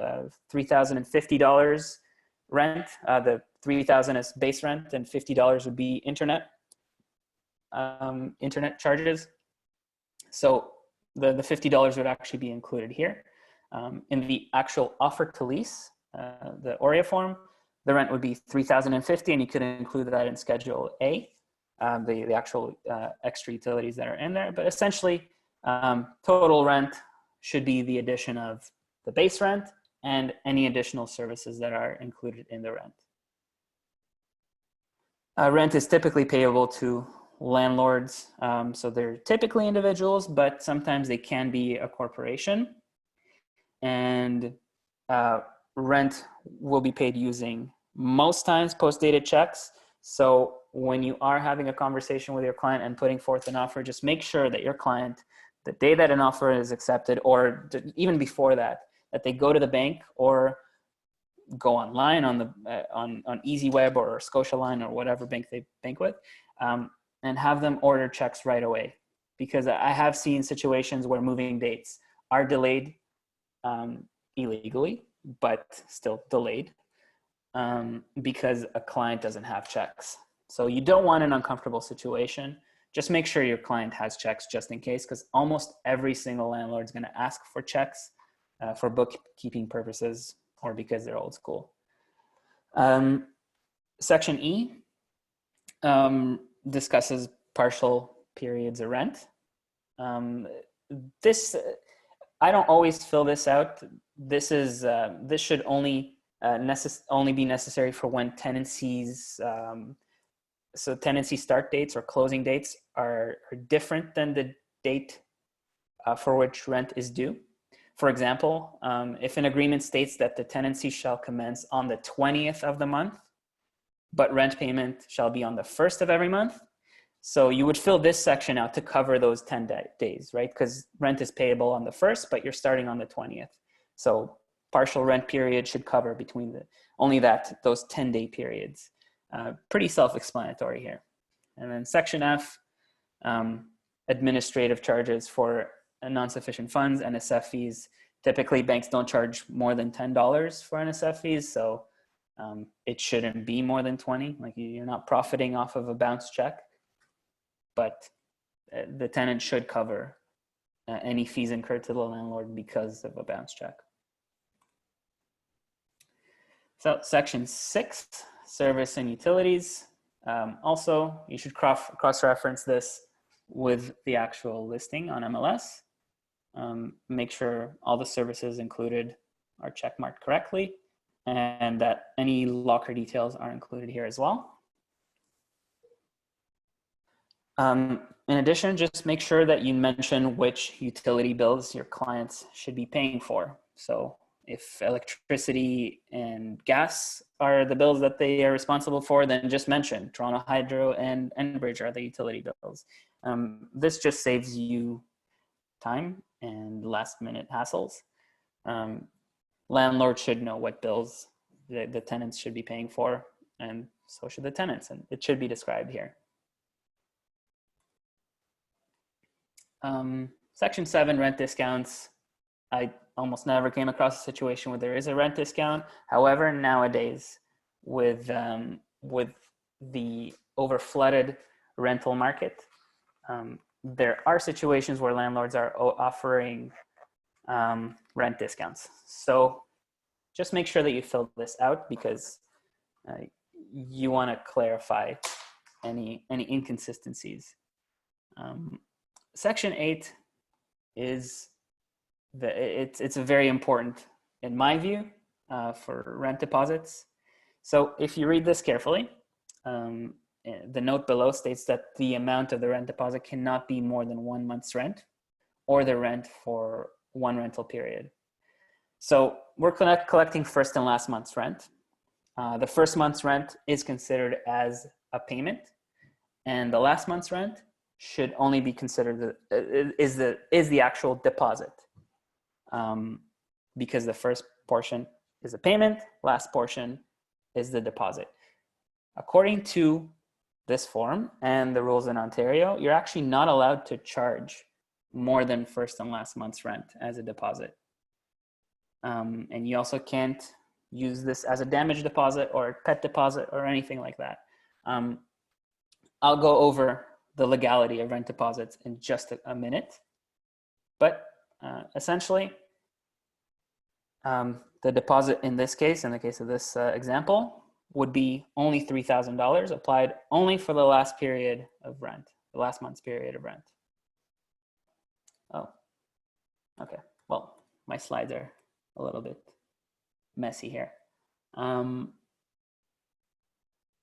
$3,050 rent, the $3,000 is base rent and $50 would be internet charges. So the $50 would actually be included here. In the actual offer to lease, the ORIA form, the rent would be $3,050 and you could include that in Schedule A, the actual extra utilities that are in there. But essentially, total rent should be the addition of the base rent and any additional services that are included in the rent. Rent is typically payable to landlords. So they're typically individuals, but sometimes they can be a corporation. And rent will be paid using most times post-dated checks. So when you are having a conversation with your client and putting forth an offer, just make sure that your client, the day that an offer is accepted, or even before that, that they go to the bank or go online on the on EasyWeb or ScotiaLine or whatever bank they bank with, and have them order checks right away. Because I have seen situations where moving dates are delayed illegally, but still delayed because a client doesn't have checks. So you don't want an uncomfortable situation. Just make sure your client has checks just in case, because almost every single landlord is going to ask for checks for bookkeeping purposes or because they're old school. Section E discusses partial periods of rent. this, I don't always fill this out. This should only be necessary for when tenancies, so tenancy start dates or closing dates are different than the date for which rent is due. For example, if an agreement states that the tenancy shall commence on the 20th of the month, but rent payment shall be on the 1st of every month, so you would fill this section out to cover those 10 days, right? Because rent is payable on the 1st, but you're starting on the 20th. So partial rent period should cover between those 10-day periods. Pretty self-explanatory here. And then section F, administrative charges for non-sufficient funds, NSF fees. Typically, banks don't charge more than $10 for NSF fees, so it shouldn't be more than 20. Like, you're not profiting off of a bounce check, but the tenant should cover any fees incurred to the landlord because of a bounce check. So section 6, service and utilities. Also, you should cross-reference this with the actual listing on MLS. Make sure all the services included are checkmarked correctly and that any locker details are included here as well. In addition, just make sure that you mention which utility bills your clients should be paying for. So if electricity and gas are the bills that they are responsible for, then just mention Toronto Hydro and Enbridge are the utility bills. This just saves you time and last minute hassles. Landlords should know what bills the tenants should be paying for, and so should the tenants, and it should be described here. Section 7, rent discounts. I almost never came across a situation where there is a rent discount. However, nowadays, with the overflooded rental market, there are situations where landlords are offering rent discounts. So just make sure that you fill this out, because you want to clarify any inconsistencies. Section 8 is it's very important in my view for rent deposits. So if you read this carefully, the note below states that the amount of the rent deposit cannot be more than 1 month's rent or the rent for one rental period. So we're collecting first and last month's rent. The first month's rent is considered as a payment, and the last month's rent should only be considered is the actual deposit, because the first portion is a payment, last portion is the deposit. According to this form and the rules in Ontario, you're actually not allowed to charge more than first and last month's rent as a deposit. And you also can't use this as a damage deposit or pet deposit or anything like that. I'll go over the legality of rent deposits in just a minute, but essentially, the deposit in this case, in the case of this example, would be only $3,000 applied only for the last period of rent, the last month's period of rent. Oh, okay. Well, my slides are a little bit messy here.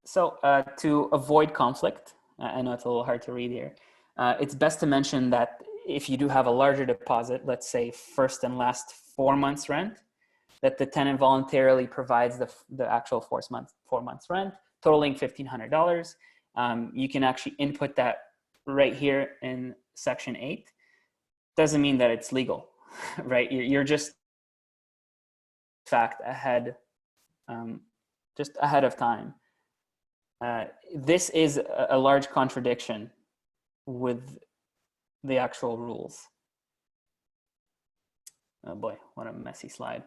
So to avoid conflict, I know it's a little hard to read here. It's best to mention that if you do have a larger deposit, let's say first and last 4 months rent, that the tenant voluntarily provides the actual 4 months rent, totaling $1,500. You can actually input that right here in section 8. Doesn't mean that it's legal, right? You're just fact ahead, just ahead of time. This is a large contradiction with the actual rules. Oh boy, what a messy slide.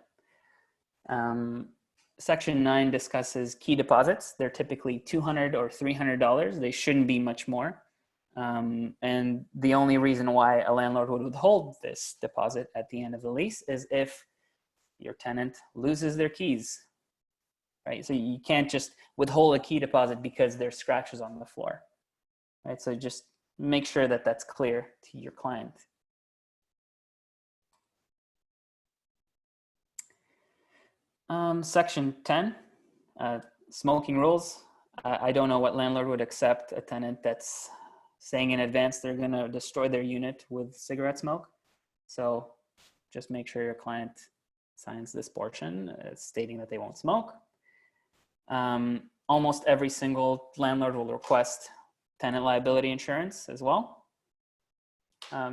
Section 9 discusses key deposits. They're typically $200 or $300. They shouldn't be much more. And the only reason why a landlord would withhold this deposit at the end of the lease is if your tenant loses their keys, right? So you can't just withhold a key deposit because there's scratches on the floor, right? So just make sure that that's clear to your client. Section 10, smoking rules. I don't know what landlord would accept a tenant that's saying in advance they're going to destroy their unit with cigarette smoke. So just make sure your client signs this portion stating that they won't smoke. Almost every single landlord will request tenant liability insurance as well.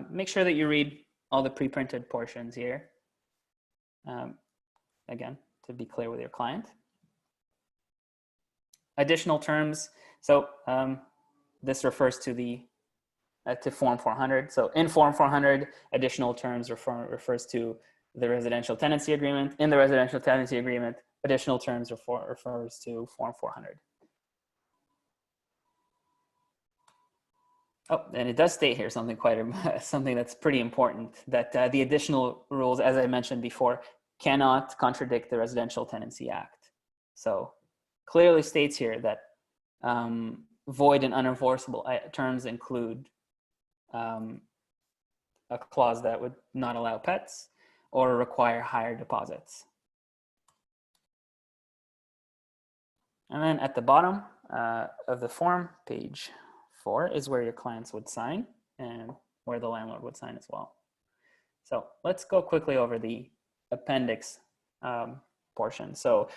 Make sure that you read all the pre-printed portions here. Again, to be clear with your client. Additional terms. So this refers to the to Form 400. So in Form 400, additional terms refers to the residential tenancy agreement. In the residential tenancy agreement, additional terms refers to Form 400. Oh, and it does state here something something that's pretty important, that the additional rules, as I mentioned before, cannot contradict the Residential Tenancy Act. So clearly states here that void and unenforceable terms include a clause that would not allow pets or require higher deposits. And then at the bottom of the form, page 4, is where your clients would sign and where the landlord would sign as well. So let's go quickly over the appendix portion. So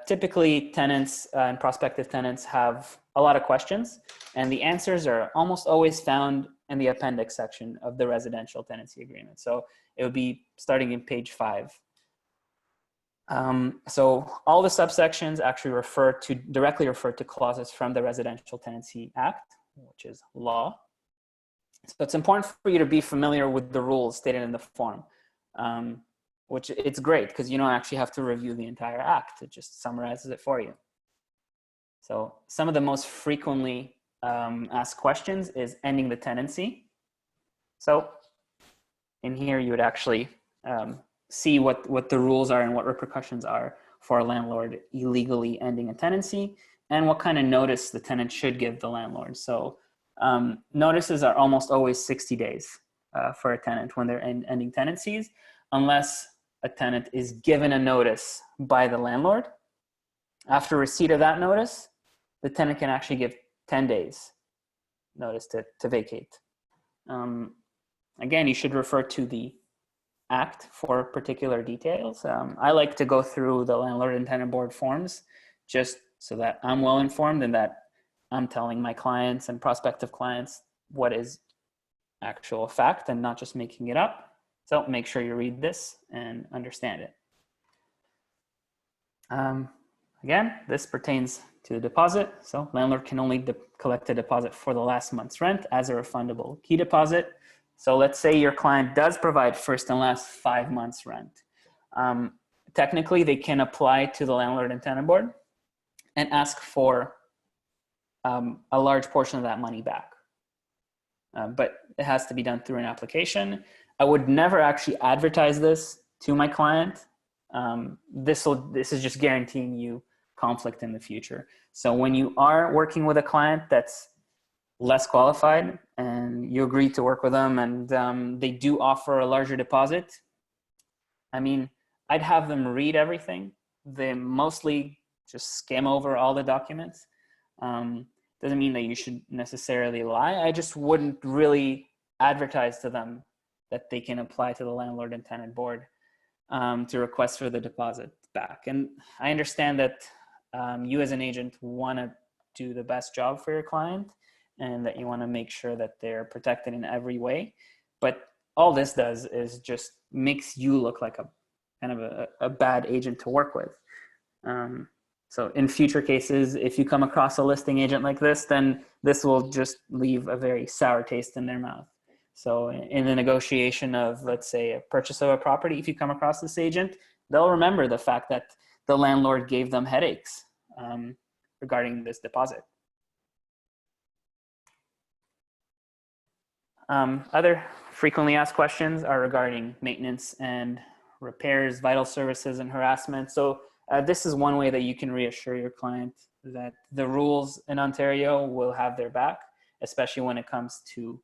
typically tenants and prospective tenants have a lot of questions, and the answers are almost always found in the appendix section of the residential tenancy agreement. So it would be starting in page 5. So all the subsections actually directly refer to clauses from the Residential Tenancy Act, which is law. So it's important for you to be familiar with the rules stated in the form, which it's great because you don't actually have to review the entire act. It just summarizes it for you. So some of the most frequently asked questions is ending the tenancy. So in here, you would actually see what the rules are and what repercussions are for a landlord illegally ending a tenancy, and what kind of notice the tenant should give the landlord. So notices are almost always 60 days for a tenant when they're ending tenancies, unless a tenant is given a notice by the landlord. After receipt of that notice, the tenant can actually give 10 days notice to vacate. Again, you should refer to the act for particular details. I like to go through the landlord and tenant board forms just so that I'm well informed and that I'm telling my clients and prospective clients what is actual fact and not just making it up. So make sure you read this and understand it. Again, this pertains to the deposit. So landlord can only collect a deposit for the last month's rent as a refundable key deposit. So let's say your client does provide first and last 5 months rent. Technically, they can apply to the landlord and tenant board and ask for a large portion of that money back. But it has to be done through an application. I would never actually advertise this to my client. This is just guaranteeing you conflict in the future. So when you are working with a client that's less qualified and you agree to work with them and they do offer a larger deposit, I mean, I'd have them read everything. They mostly just skim over all the documents. Doesn't mean that you should necessarily lie. I just wouldn't really advertise to them that they can apply to the landlord and tenant board to request for the deposit back. And I understand that you as an agent want to do the best job for your client and that you want to make sure that they're protected in every way. But all this does is just makes you look like a kind of a bad agent to work with. So in future cases, if you come across a listing agent like this, then this will just leave a very sour taste in their mouth. So in the negotiation of, let's say, a purchase of a property, if you come across this agent, they'll remember the fact that the landlord gave them headaches regarding this deposit. Other frequently asked questions are regarding maintenance and repairs, vital services, and harassment. So this is one way that you can reassure your client that the rules in Ontario will have their back, especially when it comes to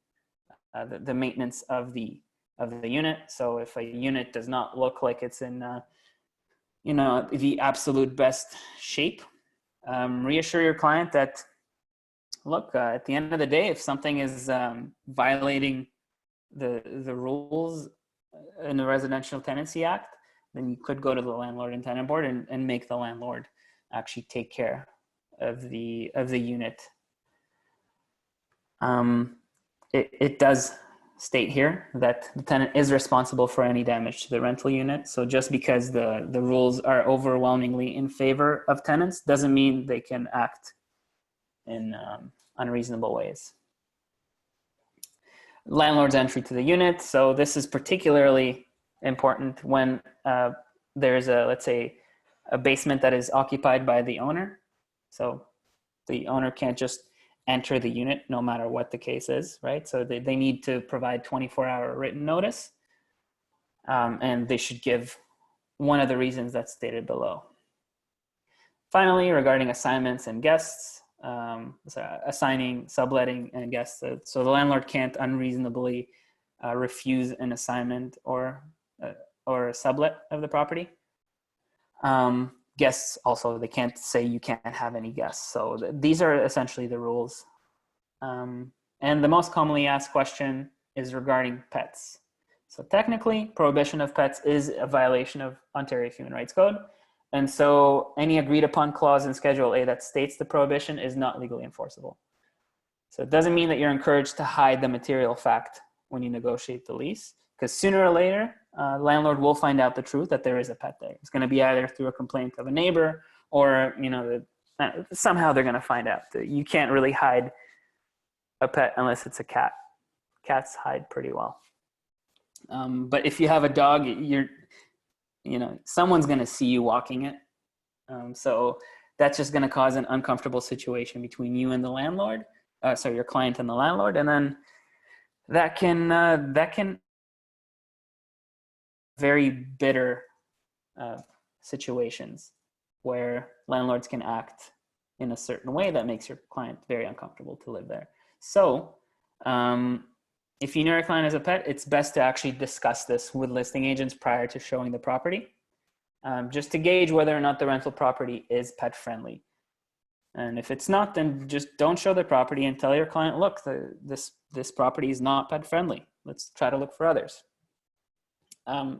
the maintenance of the unit. So if a unit does not look like it's in the absolute best shape. Reassure your client that, look, at the end of the day, if something is violating the rules in the Residential Tenancy Act, then you could go to the landlord and tenant board and make the landlord actually take care of the unit. It does state here that the tenant is responsible for any damage to the rental unit. So just because the rules are overwhelmingly in favor of tenants doesn't mean they can act in unreasonable ways. Landlord's entry to the unit. So this is particularly important when there's let's say, a basement that is occupied by the owner. So the owner can't just enter the unit no matter what the case is, right? So they need to provide 24-hour written notice, and they should give one of the reasons that's stated below. Finally, regarding assignments and guests, assigning, subletting, and guests. So the landlord can't unreasonably refuse an assignment or a sublet of the property. Guests also, they can't say you can't have any guests. So these are essentially the rules. And the most commonly asked question is regarding pets. So technically, prohibition of pets is a violation of Ontario Human Rights Code. And so any agreed upon clause in Schedule A that states the prohibition is not legally enforceable. So it doesn't mean that you're encouraged to hide the material fact when you negotiate the lease, because sooner or later, the landlord will find out the truth that there is a pet there. It's going to be either through a complaint of a neighbor or, somehow they're going to find out that you can't really hide a pet unless it's a cat. Cats hide pretty well. But if you have a dog, someone's going to see you walking it. So that's just going to cause an uncomfortable situation between you and the landlord. Your client and the landlord. And then that can very bitter situations where landlords can act in a certain way that makes your client very uncomfortable to live there. So if you know your client has a pet, it's best to actually discuss this with listing agents prior to showing the property, just to gauge whether or not the rental property is pet friendly. And if it's not, then just don't show the property and tell your client, look, this property is not pet friendly. Let's try to look for others.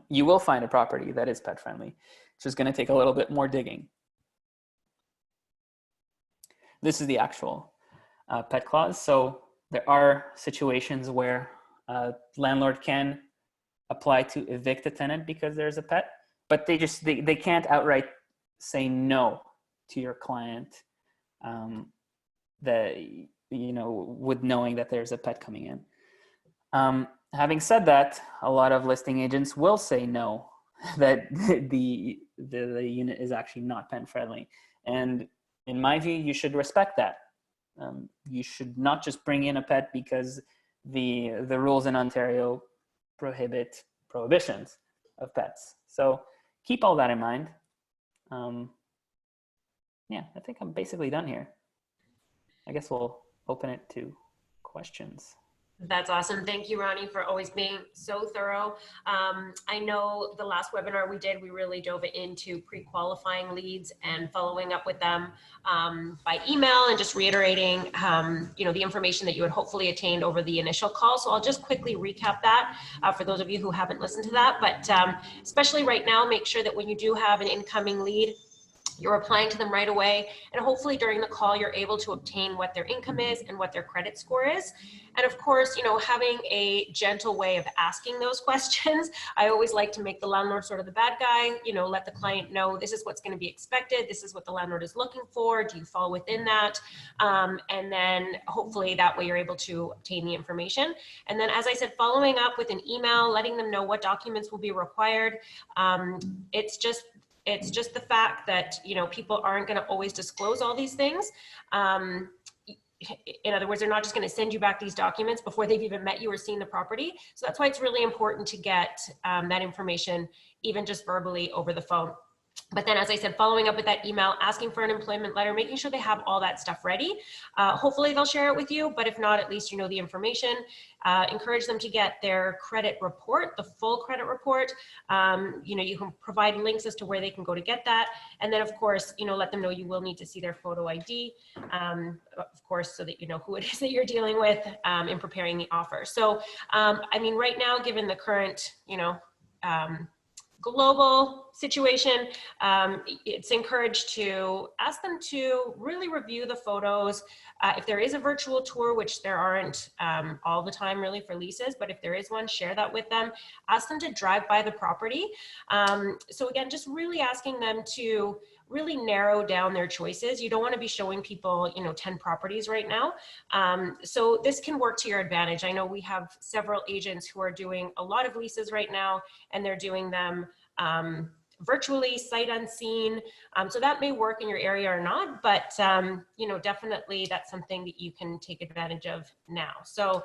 You will find a property that is pet friendly. It's just going to take a little bit more digging. This is the actual pet clause. So there are situations where landlord can apply to evict a tenant because there's a pet, but they can't outright say no to your client with knowing that there's a pet coming in. Having said that, a lot of listing agents will say no, that the unit is actually not pet friendly. And in my view, you should respect that. You should not just bring in a pet because the rules in Ontario prohibit prohibitions of pets. So keep all that in mind. Yeah, I think I'm basically done here. I guess we'll open it to questions.
That's awesome. Thank you, Rony, for always being so thorough. I know the last webinar we did, we really dove into pre-qualifying leads and following up with them by email and just reiterating, the information that you had hopefully attained over the initial call. So I'll just quickly recap that for those of you who haven't listened to that. But especially right now, make sure that when you do have an incoming lead, you're applying to them right away. And hopefully during the call, you're able to obtain what their income is and what their credit score is. And of course, having a gentle way of asking those questions. I always like to make the landlord sort of the bad guy, let the client know this is what's going to be expected. This is what the landlord is looking for. Do you fall within that? And then hopefully that way you're able to obtain the information. And then, as I said, following up with an email, letting them know what documents will be required. It's just the fact that, people aren't going to always disclose all these things. In other words, they're not just going to send you back these documents before they've even met you or seen the property. So that's why it's really important to get that information, even just verbally over the phone. But then, as I said, following up with that email, asking for an employment letter, making sure they have all that stuff ready. Hopefully they'll share it with you, but if not, at least you know the information. Encourage them to get their credit report, the full credit report. You can provide links as to where they can go to get that. And then, of course, let them know you will need to see their photo ID, of course, so that you know who it is that you're dealing with in preparing the offer. So, right now, given the current, global situation, it's encouraged to ask them to really review the photos. If there is a virtual tour, which there aren't all the time really for leases, but if there is one, share that with them. Ask them to drive by the property. So again, just really asking them to really narrow down their choices. You don't want to be showing people, 10 properties right now. So this can work to your advantage. I know we have several agents who are doing a lot of leases right now, and they're doing them virtually, sight unseen. So that may work in your area or not, but definitely that's something that you can take advantage of now. So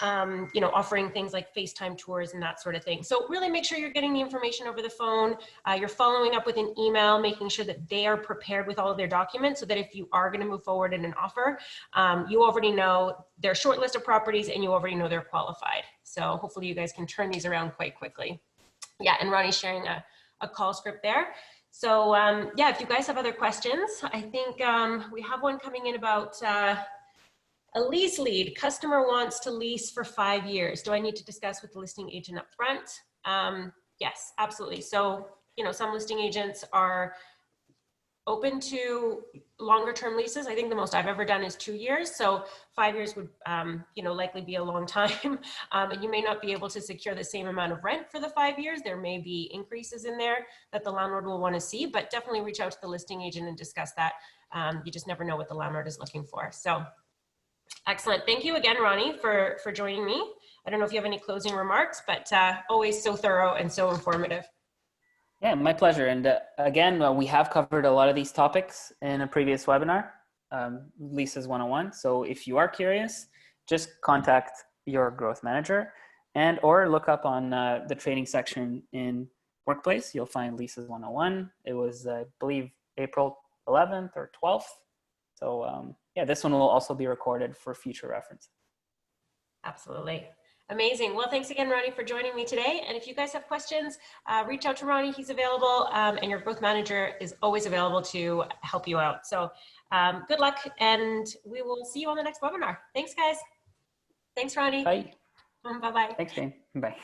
offering things like FaceTime tours and that sort of thing. So really make sure you're getting the information over the phone. You're following up with an email, making sure that they are prepared with all of their documents so that if you are going to move forward in an offer, you already know their short list of properties and you already know they're qualified. So hopefully you guys can turn these around quite quickly. Yeah, and Ronnie's sharing a call script there. So if you guys have other questions, I think we have one coming in about a lease lead. Customer wants to lease for 5 years. Do I need to discuss with the listing agent up front? Yes, absolutely. So, some listing agents are open to longer term leases. I think the most I've ever done is 2 years. So 5 years would, likely be a long time. And you may not be able to secure the same amount of rent for the 5 years. There may be increases in there that the landlord will want to see, but definitely reach out to the listing agent and discuss that. You just never know what the landlord is looking for. So excellent. Thank you again, Ronnie, for joining me. I don't know if you have any closing remarks, but always so thorough and so informative.
Yeah, my pleasure. And again, we have covered a lot of these topics in a previous webinar, Leases 101. So if you are curious, just contact your growth manager or look up on the training section in Workplace. You'll find Leases 101. It was, I believe, April 11th or 12th. So this one will also be recorded for future reference.
Absolutely. Amazing. Well, thanks again, Ronnie, for joining me today. And if you guys have questions, reach out to Ronnie. He's available, and your growth manager is always available to help you out. So good luck, and we will see you on the next webinar. Thanks, guys. Thanks, Ronnie.
Bye.
Bye-bye.
Thanks, Jane. Bye.